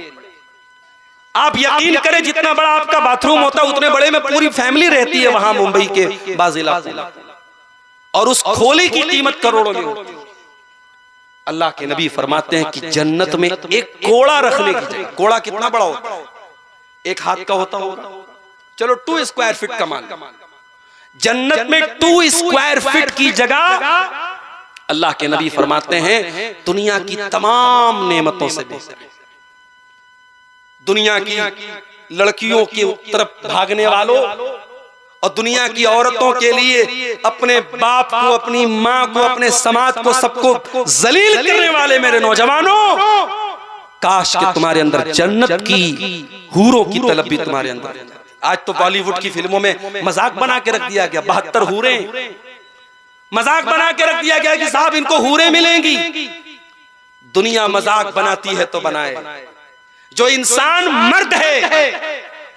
आप यकीन करें जितना बड़ा आपका बाथरूम होता है उतने बड़े में पूरी फैमिली रहती है वहां मुंबई के बाज़ इलाकों में, और उस खोली की कीमत करोड़ों में होती है। अल्लाह के नबी फरमाते हैं कि जन्नत में एक कोड़ा रखने की जगह, कोड़ा कितना बड़ा होता है? एक हाथ का होता होगा, चलो 2 स्क्वायर फीट का मान, जन्नत में 2 स्क्वायर फीट की जगह अल्लाह के नबी फरमाते हैं दुनिया की तमाम नेमतों से बेहतर है। दुनिया की लड़कियों की तरफ भागने वालों और दुनिया की औरतों के लिए अपने बाप को, अपनी माँ को, अपने समाज को, सबको जलील करने वाले मेरे नौजवानों, काश कि तुम्हारे अंदर जन्नत की हूरों की तलब भी तुम्हारे अंदर। आज तो बॉलीवुड की फिल्मों में मजाक बना के रख दिया गया, 72 हूरें मजाक बना के रख दिया गया कि साहब इनको हूरें मिलेंगी। दुनिया मजाक बनाती है तो बनाए, जो इंसान मर्द है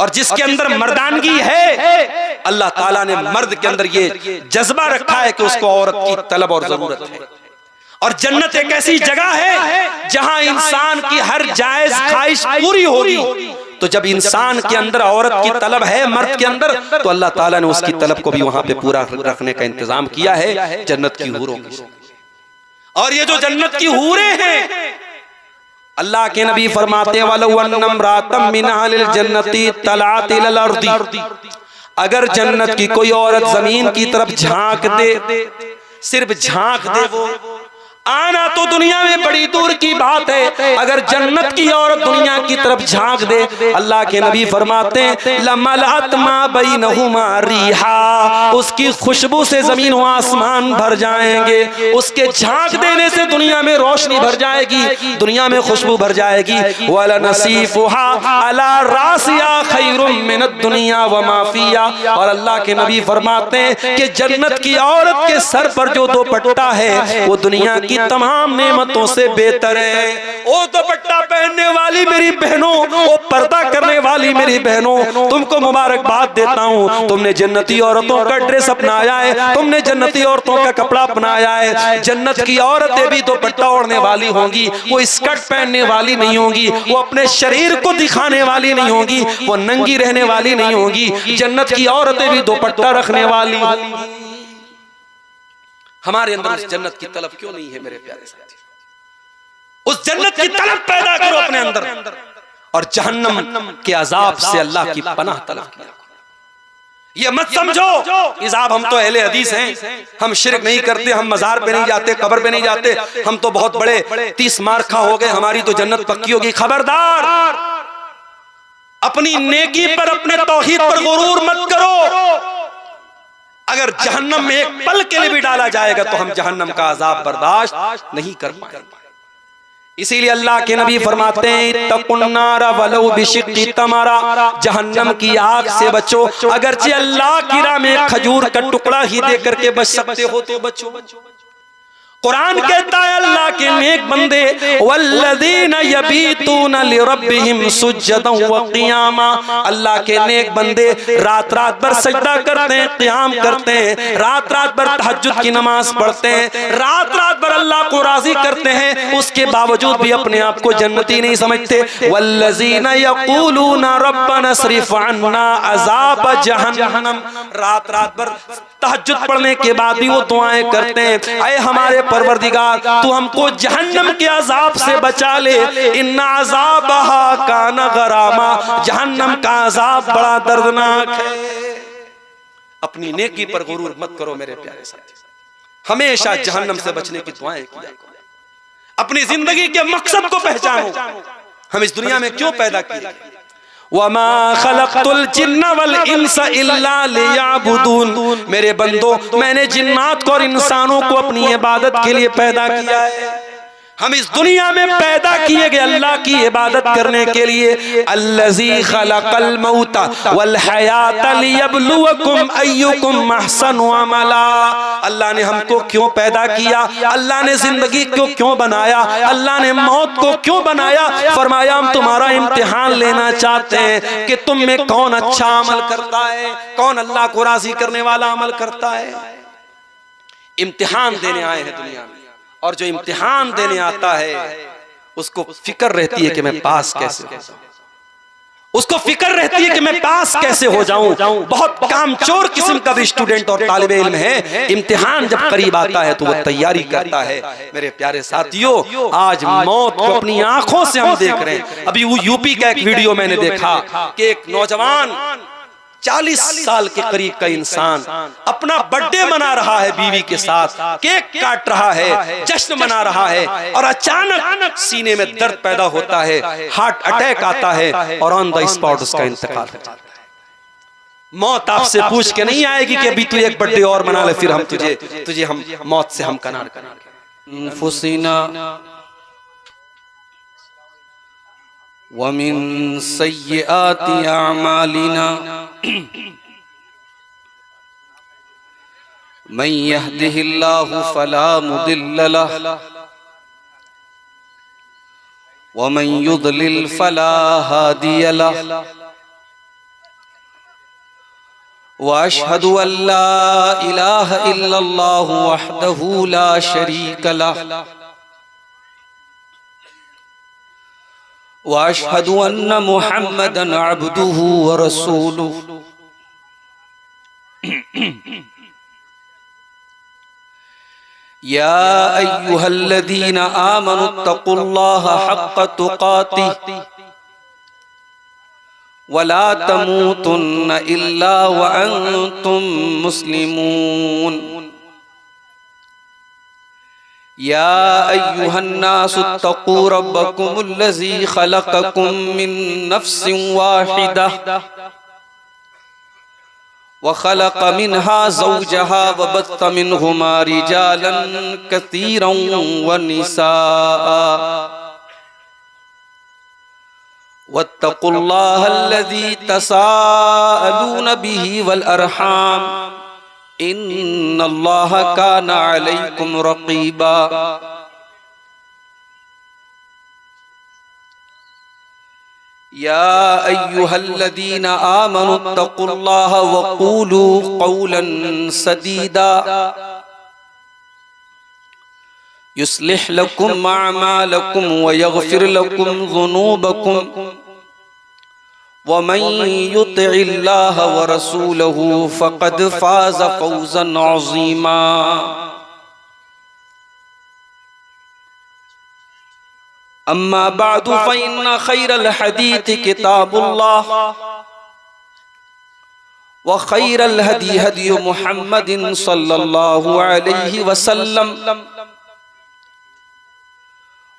और जिसके अंदर मर्दानगी है, अल्लाह ताला ने मर्द के अंदर ये जज्बा रखा है कि उसको औरत की तलब और जरूरत है। और जन्नत एक ऐसी जगह है जहां इंसान की हर जायज ख्वाहिश पूरी होगी। तो जब इंसान के अंदर औरत की तलब है, मर्द के अंदर, तो अल्लाह ताला ने उसकी तलब को भी वहां पे पूरा रखने का इंतजाम किया है जन्नत की हूरों की। और ये जो जन्नत की हूरें हैं, अल्लाह के नबी फरमाते अगर जन्नत की कोई औरत जमीन की तरफ झांक दे, सिर्फ झांक दे, वो आना तो दुनिया में बड़ी दूर की बात है, अगर जन्नत की औरत दुनिया की तरफ झांक दे, अल्लाह के नबी फरमाते हैं लमलअत मा बैनहुमा रिहा, उसकी खुशबू से जमीन व आसमान भर जाएंगे। उसके झांक देने से दुनिया में रोशनी भर जाएगी, दुनिया में खुशबू भर जाएगी। वला नसीफुहा अला रासिया खैरुम मिनद दुनिया व मा फिया, और अल्लाह के नबी फरमाते हैं कि जन्नत की औरत के सर पर जो दुपट्टा है वो दुनिया की तमाम नेमतों से बेहतर है। ओ दुपट्टा पहनने वाली मेरी बहनों, ओ पर्दा करने वाली मेरी बहनों, तुमको मुबारकबाद देता हूँ, तुमने जन्नती औरतों का ड्रेस अपनाया है, तुमने जन्नती औरतों का कपड़ा अपनाया है। जन्नत की औरतें भी दुपट्टा ओढ़ने वाली होंगी, वो स्कर्ट पहनने वाली नहीं होंगी, वो अपने शरीर को दिखाने वाली नहीं होंगी, वो नंगी रहने वाली नहीं होंगी। जन्नत की औरतें भी दुपट्टा रखने वाली। हमारे अंदर उस जन्नत की तलब क्यों नहीं है मेरे प्यारे साथी? उस जन्नत की तलब पैदा करो अपने अंदर, और जहन्नम के अजाब से अल्लाह की पनाह तलब किया। ये मत समझो कि साहब हम तो अहले हदीस हैं, हम शिरक नहीं करते, हम मजार पे नहीं जाते, कब्र पे नहीं जाते, हम तो बहुत बड़े 30 मार्खा हो गए, हमारी तो जन्नत पक्की होगी। खबरदार, अपनी नेकी पर, अपने तौहीद पर गुरूर मत करो। अगर जहन्नम में एक पल के लिए भी डाला जाएगा तो हम जहन्नम का अजाब बर्दाश्त नहीं कर पाएंगे। इसीलिए अल्लाह के नबी फरमाते हैं इत्तकुन्नार वलौ बिशिक्की तमरा, जहन्नम की आग से बचो, अगरचे अल्लाह की राह में खजूर का टुकड़ा ही दे करके बच सकते हो तो बचो। कुरान कहता है अल्लाह के नेक बंदे वल्लज़ीना यबीतूना लिरब्बिहिम सुज्जदन व क़ियामा, अल्लाह के नेक बंदे रात रात भर सजदा करते हैं, क़ियाम करते हैं, रात रात भर तहज्जुद की नमाज पढ़ते हैं, रात रात भर अल्लाह को राजी करते हैं, उसके बावजूद भी अपने आप को जन्नती नहीं समझते। वल्लज़ीना यक़ूलूना रब्बना स्रिफ़ अन्ना अज़ाब जहन्नम, रात रात भर तहज्जुद पढ़ने के बाद भी वो दुआएं करते हैं, ऐ हमारे परवरदिगार तू हमको जहन्नम के अजाब से बचा ले, इन्ना अज़ाबहा काना गरामा, जहन्नम का अजाब बड़ा दर्दनाक है। अपनी नेकी पर गुरूर मत करो मेरे प्यारे साथी, हमेशा जहन्नम से बचने की दुआएं किया करो। अपनी जिंदगी के मकसद को पहचानो, हम इस दुनिया में क्यों पैदा किए। वमा खलक़तुल जिन्ना वल इंसा इल्ला लियअबुदून, मेरे बंदो मैंने जिन्नात को और इंसानों को अपनी इबादत के लिए पैदा किया है। हम इस दुनिया में पैदा किए गए अल्लाह की इबादत करने के लिए। अल्लज़ी खलक़ल मौता वल हयाता लियब्लुवकुम अय्युकुम अहसनु अमला, अल्लाह ने हमको क्यों पैदा किया, अल्लाह ने जिंदगी को क्यों बनाया, अल्लाह ने मौत को क्यों बनाया। फरमाया हम तुम्हारा इम्तिहान लेना चाहते हैं कि तुम में कौन अच्छा अमल करता है, कौन अल्लाह को राजी करने वाला अमल करता है। इम्तिहान देने आए हैं दुनिया में, और जो इम्तिहान देने आता है उसको फिक्र रहती है कि मैं पास कैसे हो जाऊं, उसको फिक्र रहती है कि मैं पास कैसे हो जाऊं। बहुत कामचोर किस्म का भी स्टूडेंट और तालिब इल्म है, इम्तिहान जब करीब आता है तो वो तैयारी करता है। मेरे प्यारे साथियों, आज मौत को अपनी आंखों से हम देख रहे हैं। अभी यूपी का एक वीडियो मैंने देखा कि एक नौजवान 40 साल के करीब का इंसान अपना बर्थडे मना रहा है, बीवी के साथ केक काट रहा है, जश्न मना रहा है, और अचानक सीने में दर्द पैदा होता है, हार्ट अटैक आता है और ऑन द स्पॉट उसका इंतकाल हो जाता है। मौत आपसे पूछ के नहीं आएगी कि अभी तू एक बर्थडे और मना ले, फिर हम तुझे हम मौत से हम कनार करेंगे। फुसीना वमिन सय्यिआति अमालिना मन यहदिहिल्लाहु फला मुदिल्ल लहु वमन युद्लिल फला हादिय लहु वअशहदु अल्ला इलाहा इल्लल्लाहु वहदहु ला शरीका लहु वअशहदु अन्न मुहम्मदन अब्दुहु व रसूलुहु। या अय्युहल्लज़ीना आमनुत्तक़ुल्लाहा हक़्क़ तुक़ातिह वला तमूतुन्न इल्ला व अंतुम मुस्लिमून। या अय्युहन्नासुत्तक़ू रब्बकुमुल्लज़ी ख़लक़कुम मिन नफ़्सिन वाहिदा व ख़लक़ मिन्हा ज़ौजहा व बत्थ मिन्हुमा रिजालन कसीरन व निसाअ वत्तक़ुल्लाहल्लज़ी तसाअलून बिही वल अरहाम इन्नल्लाहा काना अलैकुम रक़ीबा। या अय्युहल्लज़ीना आमनुत्तक़ुल्लाहा वक़ूलू क़ौलन सदीदा युस्लिह लकुम अअमालकुम व यग़फिर लकुम ज़ुनूबकुम व मन युतिइल्लाह व रसूलहु फ़क़द फ़ाज़ फ़ौज़न अज़ीमा। अम्मा बअदु फ़इन्न ख़ैरल हदीथ किताबुल्लाह व ख़ैरल हदी हदी मुहम्मदिन सल्लल्लाहु अलैहि वसल्लम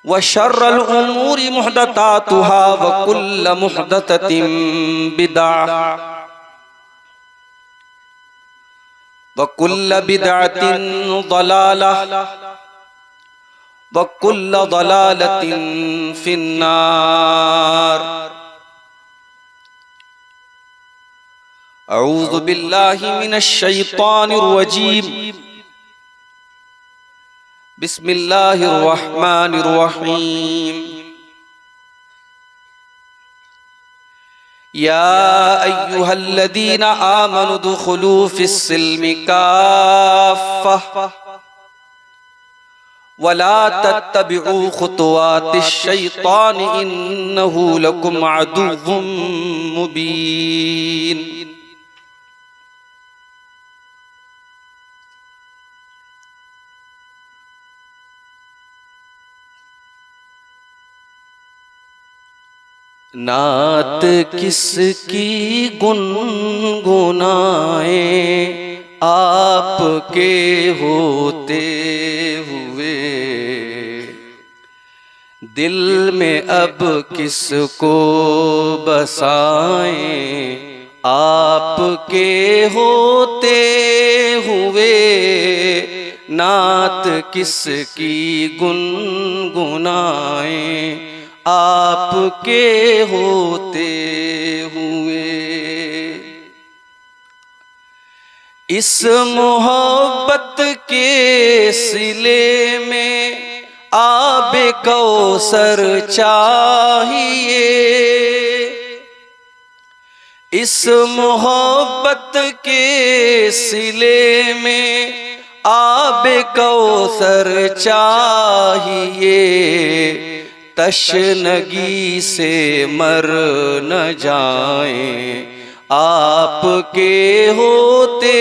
व शर्रल उमूरि मुहदतातुहा व कुल्ल मुहदततिन बिदअह व कुल्ल बिदअतिन ज़लालह व कुल्ल ज़लालतिन फिन्नार। अऊज़ु बिल्लाहि मिनश शैतानिर रजीम। बिस्मिल्लाहिर रहमानिर रहीम। या अय्युहल्लज़ीना आमनु दुखुलू फिस्सिल्मि काफ़्फ़ा वला तत्तबिउ खुतुवातिश शैतान इन्नहु लकुम अदुव्वुम मुबीन। नात किसकी गुनगुनाए आपके होते हुए, दिल में अब किसको बसाएं आपके होते हुए। नात किसकी गुनगुनाएं आपके होते हुए। इस मोहब्बत के सिले में आबे कौसर चाहिए। इस मोहब्बत के सिले में आबे कौसर चाहिए। तशनगी से मर न जाएं आपके होते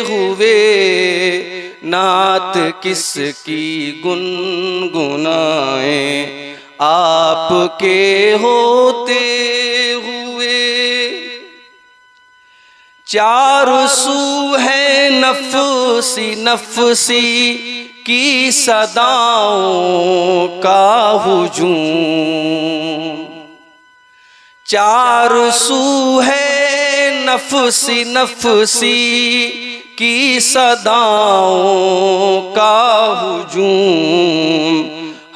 हुए। नात किसकी गुनगुनाएं आपके होते हुए। चार सू है नफ़्सी नफ़्सी की सदाओं का हुजूम। चार सू है नफसी नफसी की सदाओं का हुजूम,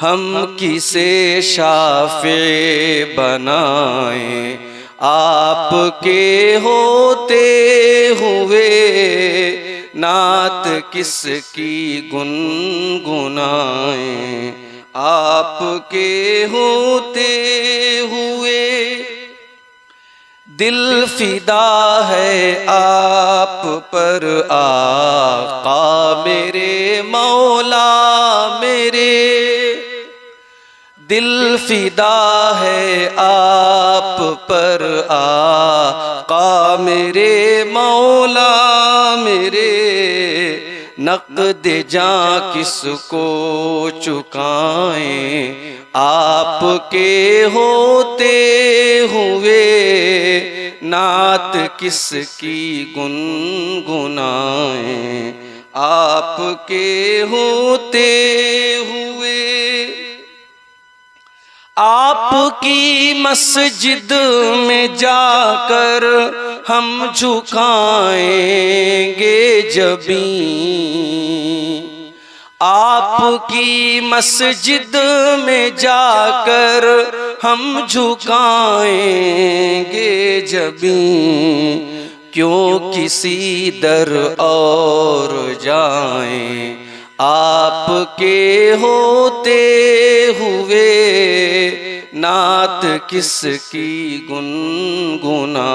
हम किसे शाफे बनाएं आपके होते हुए, नात किसकी गुनगुनाएं आपके होते हुए। दिल फिदा है आप पर आका मेरे मौला मेरे, दिल फिदा है आप पर आका मेरे मौला मेरे, नक़द जां किसको चुकाएं आपके होते हुए, नात किसकी गुनगुनाएं आपके होते हुए। आपकी मस्जिद में जाकर हम झुकाएंगे जबीं, आपकी मस्जिद में जाकर हम झुकाएंगे जबीं, क्यों किसी दर और जाएं आपके होते हुए, नात किसकी गुनगुनाएं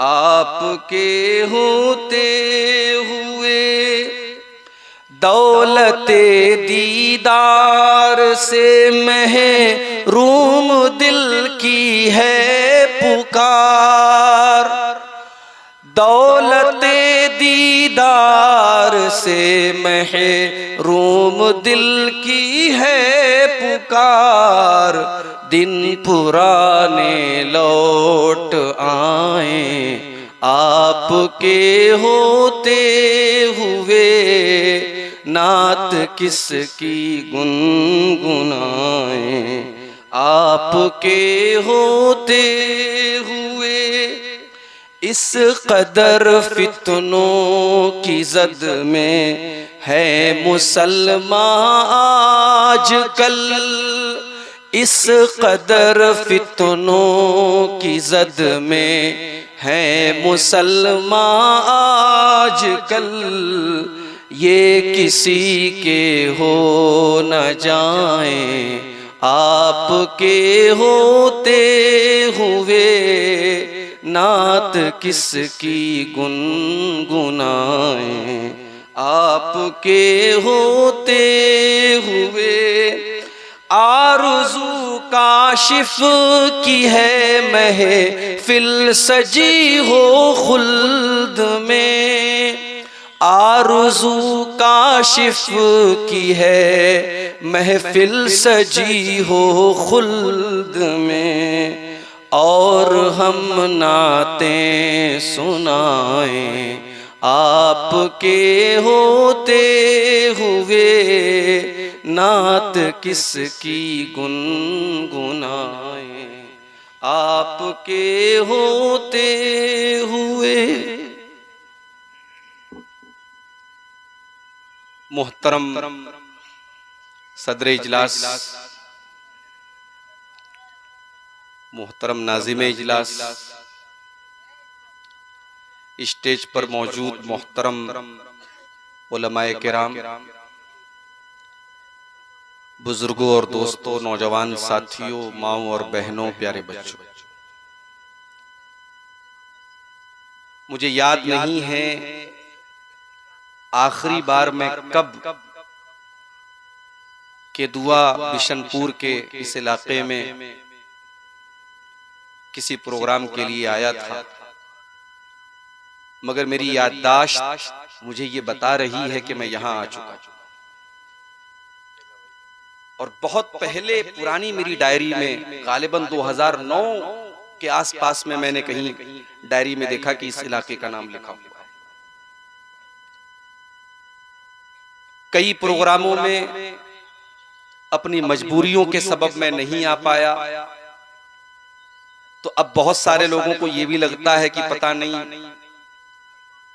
आपके होते हुए। दौलते दीदार से महरूम दिल की है पुकार, दौलते दीदार से महरूम दिल की है पुकार, दिन पुराने लौट आए आपके होते हुए, नात किसकी गुनगुनाएं आपके होते हुए। इस कदर फितनों की जद में है मुसलमान आजकल, इस कदर फितनों की जद में है मुसलमान आजकल, ये किसी के हो न जाएं आपके होते हुए, नात किसकी गुनगुनाएं आपके होते हुए। आरज़ू काशिफ की है महफिल सजी हो खुल्द में, आरज़ू काशिफ की है महफिल सजी हो खुल्द में, और हम नातें सुनाएं आपके होते हुए, नात किसकी गुनगुनाएं आपके होते हुए। मोहतरम सदर इजलास, मोहतरम नाज़िम इजलास, स्टेज पर मौजूद मोहतरम उलमाए किराम, बुजुर्गों और दोस्तों, नौजवान साथियों, माओ और बहनों, प्यारे बच्चों, मुझे याद नहीं है आखिरी बार मैं कब के दुआ बिशनपुर के इस इलाके में किसी प्रोग्राम के लिए आया था, मगर मेरी याददाश्त मुझे ये बता रही है कि मैं यहाँ आ चुका हूँ। और बहुत पहले पुरानी मेरी डायरी में गालिबन 2009 के आसपास में मैंने कहीं डायरी में देखा कि इस इलाके का नाम लिखा हुआ है। कई प्रोग्रामों में अपनी मजबूरियों के सबब मैं नहीं आ पाया, तो अब बहुत सारे लोगों को ये भी लगता है कि पता नहीं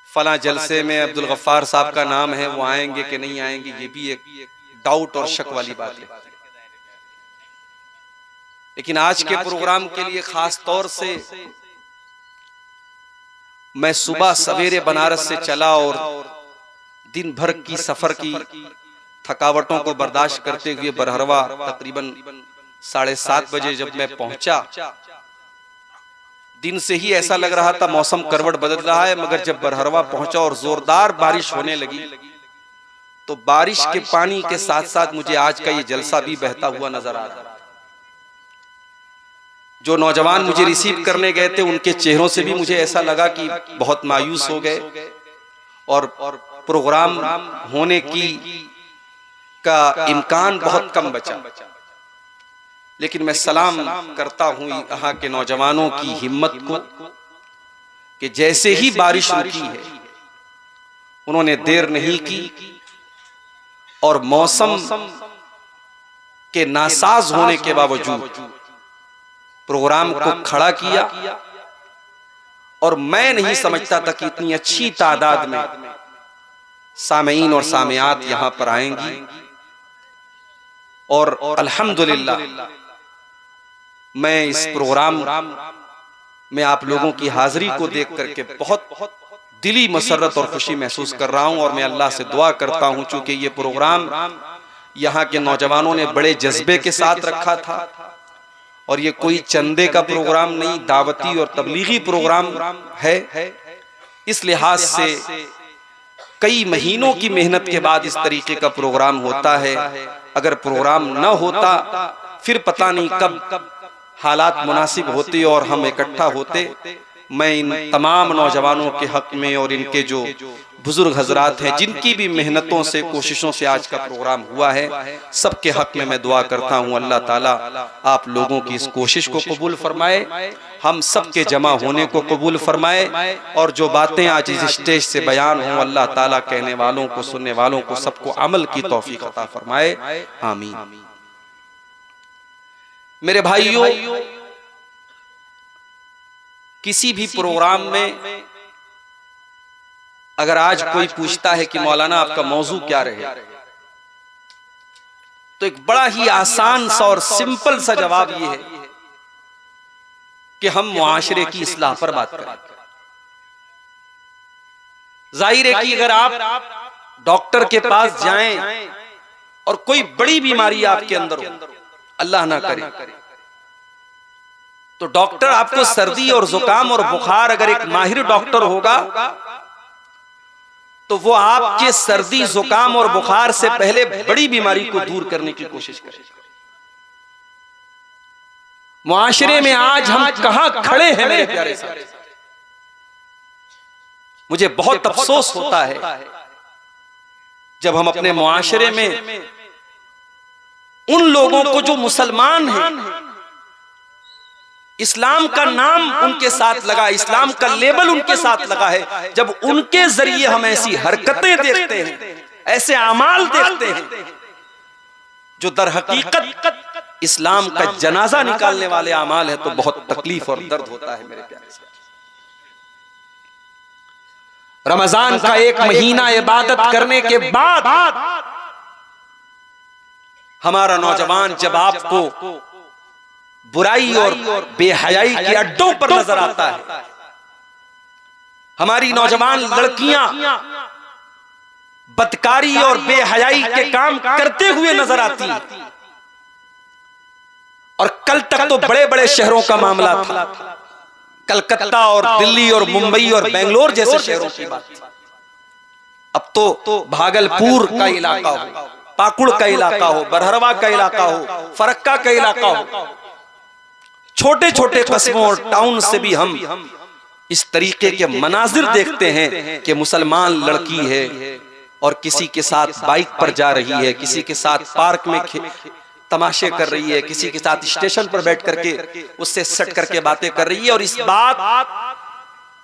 फला जलसे में अब्दुल गफ्फार साहब का नाम है, वो आएंगे कि नहीं आएंगे। ये भी एक डाउट और शक वाली बात है। लेकिन आज के प्रोग्राम के लिए खास तौर से मैं सुबह सवेरे बनारस से चला और दिन भर की सफर की थकावटों को बर्दाश्त करते हुए बरहरवा तकरीबन 7:30 बजे जब मैं पहुंचा, दिन से ही ऐसा लग रहा था मौसम करवट बदल रहा है, मगर जब बरहरवा पहुंचा और जोरदार बारिश होने लगी तो बारिश के पानी के साथ साथ मुझे आज का ये जलसा भी बहता हुआ नजर आ रहा। जो नौजवान मुझे रिसीव करने गए थे उनके चेहरों से भी मुझे ऐसा लगा कि बहुत मायूस हो गए और प्रोग्राम होने का इम्कान बहुत कम बचा। लेकिन मैं सलाम करता हूं यहाँ के नौजवानों की हिम्मत को कि जैसे ही बारिश रुकी है उन्होंने देर नहीं की और मौसम के नासाज होने के बावजूद प्रोग्राम को खड़ा किया। और मैं नहीं समझता था कि इतनी अच्छी तादाद में सामीन और सामियात यहां पर आएंगी। और अल्हम्दुलिल्लाह मैं इस प्रोग्राम में आप लोगों की हाजिरी को देख करके बहुत दिली मसरत और खुशी महसूस कर रहा हूं। और मैं अल्लाह से दुआ करता हूं, चूंकि ये प्रोग्राम यहाँ के नौजवानों ने बड़े जज्बे के साथ रखा था और ये कोई चंदे का प्रोग्राम नहीं, दावती और तबलीगी प्रोग्राम है। इस लिहाज से कई महीनों की मेहनत के बाद इस तरीके का प्रोग्राम होता है। अगर प्रोग्राम न होता फिर पता नहीं कब हालात मुनासिब होते और हम इकट्ठा होते। मैं इन तमाम नौजवानों के हक में और इनके जो बुजुर्ग हजरात हैं जिनकी भी मेहनतों से कोशिशों से आज का प्रोग्राम हुआ है, सबके हक में मैं दुआ करता हूं अल्लाह ताला आप लोगों की इस कोशिश को कबूल फरमाए, हम सबके जमा होने को कबूल फरमाए और जो बातें आज इस स्टेज से बयान हों अल्लाह ताला कहने वालों को सुनने वालों को सबको अमल की तौफीक अता फरमाए, आमीन। मेरे भाइयों, किसी भी प्रोग्राम में अगर आज कोई पूछता है कि मौलाना आपका मौजू क्या रहे, तो एक बड़ा ही आसान सा और सिंपल सा जवाब यह है कि हम मुआशरे की इस्लाह पर बात करें। जाहिर है कि अगर आप डॉक्टर के पास जाएं और कोई बड़ी बीमारी आपके अंदर हो, अल्लाह ना करे, तो डॉक्टर आपको सर्दी और जुकाम और बुखार, अगर एक माहिर डॉक्टर होगा तो वो आपके सर्दी जुकाम और बुखार से पहले बड़ी बीमारी को दूर करने की कोशिश करेगा। मुआशरे में आज हम कहां खड़े हैं मेरे प्यारे साथी, मुझे बहुत अफसोस होता है जब हम अपने मुआशरे में उन लोगों को जो मुसलमान हैं, इस्लाम का नाम उनके साथ लगा, इस्लाम का लेबल उनके साथ लगा है, जब उनके जरिए हम ऐसी हरकतें देखते हैं, ऐसे अमाल देखते हैं जो दर हकीकत इस्लाम का जनाजा निकालने वाले अमाल है, तो बहुत तकलीफ और दर्द होता है मेरे प्यारे साथी। रमजान का एक महीना इबादत करने के बाद हमारा नौजवान जब आपको बुराई और बेहयाई के अड्डों पर नजर आता है, हमारी नौजवान लड़कियां बदकारी और बेहयाई के काम करते हुए नजर आती हैं। और कल तक तो बड़े बड़े शहरों का मामला था, कलकत्ता और दिल्ली और मुंबई और बेंगलोर जैसे शहरों की बात थी। अब तो भागलपुर का इलाका हो, पाकुड़ का इलाका हो, बरहरवा का इलाका हो, फरक्का का इलाका हो, छोटे छोटे कस्बों और टाउन से भी हम इस तरीके के मनाजिर देखते हैं कि मुसलमान लड़की है और किसी के साथ बाइक पर जा रही है, किसी के साथ पार्क में तमाशे कर रही है, किसी के साथ स्टेशन पर बैठ करके उससे सट करके बातें कर रही है। और इस बात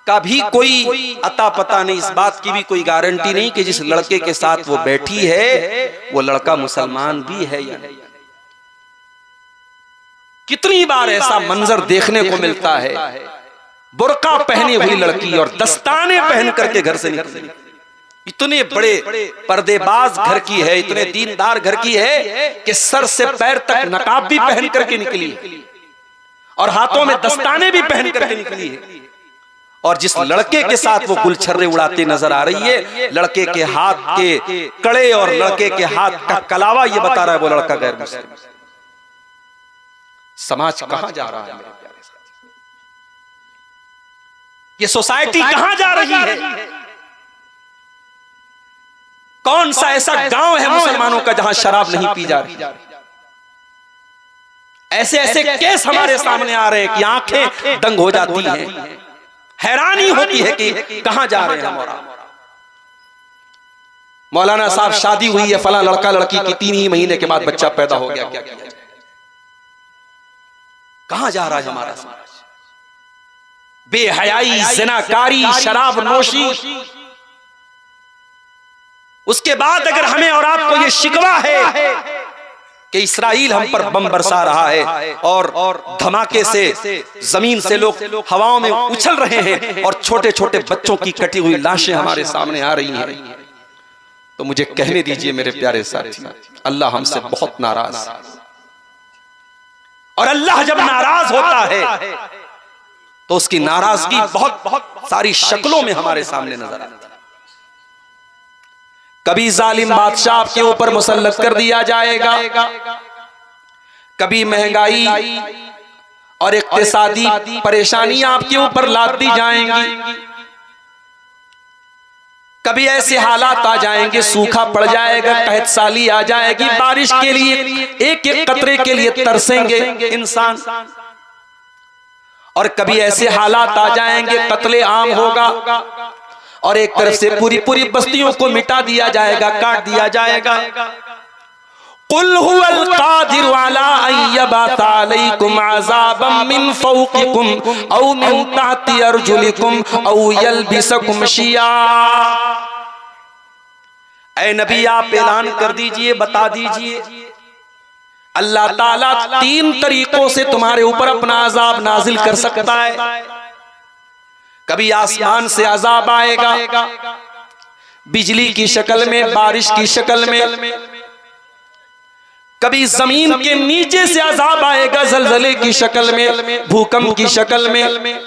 का भी कोई अता पता नहीं, इस बात की भी कोई गारंटी नहीं कि जिस लड़के के साथ वो बैठी है वो लड़का मुसलमान भी है या नहीं। कितनी बार ऐसा मंजर देखने को मिलता है, बुर्का पहनी हुई लड़की और दस्ताने पहन करके घर से निकली। इतने बड़े पर्देबाज घर की है, इतने दीनदार घर की है कि सर से पैर तक नकाब भी पहन करके निकली और हाथों में दस्ताने भी पहन करके निकली है। और जिस लड़के के साथ वो गुलछर्रे उड़ाते नजर आ रही है, लड़के के हाथ के कड़े और लड़के के हाथ का कलावा ये बता रहा है वो लड़का गैर मुस्लिम। समाज कहां जा रहा है मेरे प्यारे साथी? ये सोसाइटी कहां जा रही है? कौन सा ऐसा गांव है मुसलमानों का जहां शराब नहीं पी जा रही? ऐसे ऐसे केस हमारे सामने आ रहे हैं कि आंखें दंग हो जाती हैं, हैरानी होती है कि कहां जा रहे हैं हम। मौलाना साहब शादी हुई है फला लड़का लड़की की, 3 ही महीने के बाद बच्चा पैदा हो गया, क्या किया जाए? कहां जा रहा है हमारा समाज? बेहयाई, ज़िनाकारी, शराब नोशी। उसके बाद अगर हमें और आपको ये शिकवा है कि इस्राइल हम पर बम बरसा रहा है और धमाके से जमीन से लोग हवाओं में उछल रहे हैं और छोटे छोटे बच्चों की कटी हुई लाशें हमारे सामने आ रही हैं, तो मुझे कहने दीजिए मेरे प्यारे साथी, अल्लाह हमसे बहुत नाराज है। और अल्लाह जब नाराज होता है तो उसकी नाराजगी बहुत सारी शक्लों में हमारे सामने नजर आती है। कभी जालिम बादशाह आपके ऊपर मुसल्लत कर दिया जाएगा, कभी महंगाई और इक्तिसादी परेशानियां आपके ऊपर लाद दी जाएंगी, कभी ऐसे हालात आ जाएंगे, सूखा पड़ जाएगा, कहत साली आ जाएगी, बारिश के लिए एक एक कतरे के लिए तरसेंगे इंसान, और कभी ऐसे हालात आ जाएंगे कत्ले आम होगा और एक तरफ से पूरी पूरी बस्तियों को मिटा दिया जाएगा, काट दिया जाएगा। कुल हुवल कादिरु अला अन यबअस अलैकुम अज़ाबम मिन फौकिकुम औ मिन तहति अर्जुलिकुम औ यल्बिसकुम शिया। ऐ नबी आप ऐलान कर दीजिए, बता दीजिए, अल्लाह ताला 3 तरीकों से तुम्हारे ऊपर अपना अजाब नाजिल कर सकता है। कभी आसमान से अजाब आएगा बिजली की शक्ल में, बारिश की शक्ल में, कभी जमीन के नीचे से अजाब आएगा जलजले की शक्ल में, भूकंप की शक्ल में,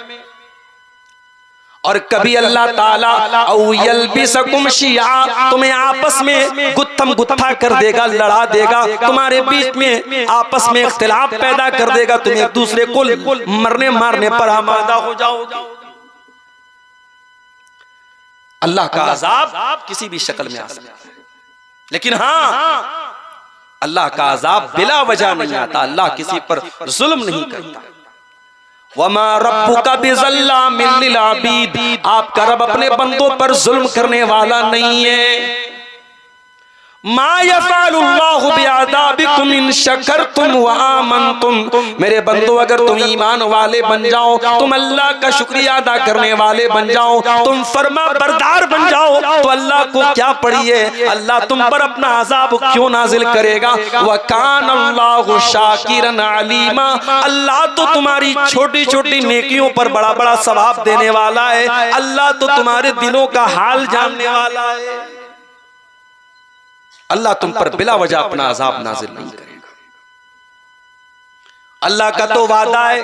और कभी अल्लाह ताला औ यल्बिसकुम शिया, तुम्हें आपस में गुत्थम गुत्था कर देगा, लड़ा देगा, तुम्हारे बीच में आपस में इख्तिलाफ पैदा कर देगा, तुम एक दूसरे को मरने मारने पर आमादा हो जाओगे। अल्लाह का अजाब किसी भी शक्ल में आ सकता है, लेकिन हाँ, अल्लाह का अजाब बिला वजह नहीं आता। अल्लाह किसी पर जुल्म नहीं करता। वमा रब्बुका बिज़ल्लामिल लिल अबीद, आपका रब अपने बंदों पर जुल्म करने वाला नहीं है। मा यफ़अलुल्लाहु बिअज़ाबिकुम इन शकरतुम व आमनतुम, मेरे बंदो अगर तुम ईमान वाले बन जाओ, तुम अल्लाह का शुक्रिया अदा करने वाले बन जाओ, तुम फरमा बरदार बन जाओ, तो अल्लाह को क्या पड़ी है, अल्लाह तुम पर अपना अजाब क्यों नाजिल करेगा। व कान अल्लाहु शाकिरन अलीमा, अल्लाह तो तुम्हारी छोटी छोटी नेकियों पर बड़ा बड़ा सवाब देने वाला है, अल्लाह तो तुम्हारे दिलों का हाल जानने वाला है। अल्लाह तुम पर बिला वजह अपना अजाब नाजिल नहीं करेगा। अल्लाह का तो वादा है,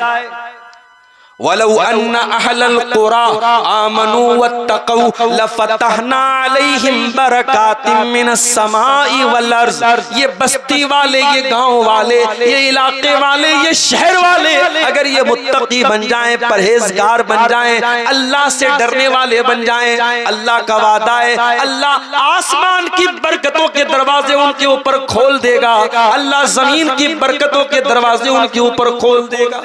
वलौ अन्ना अहलल कुरा आमनू वत्तकौ लफतहना अलैहिम बरकातिम मिनस समाई वल अर्ज़। ये बस्ती वाले, ये गांव वाले, ये इलाके वाले, ये शहर वाले अगर ये मुत्तकी बन जाएं, परहेजगार बन जाएं, अल्लाह से डरने वाले बन जाएं, अल्लाह का वादा है, अल्लाह आसमान की बरकतों के दरवाजे उनके ऊपर खोल देगा, अल्लाह जमीन की बरकतों के दरवाजे उनके ऊपर खोल देगा।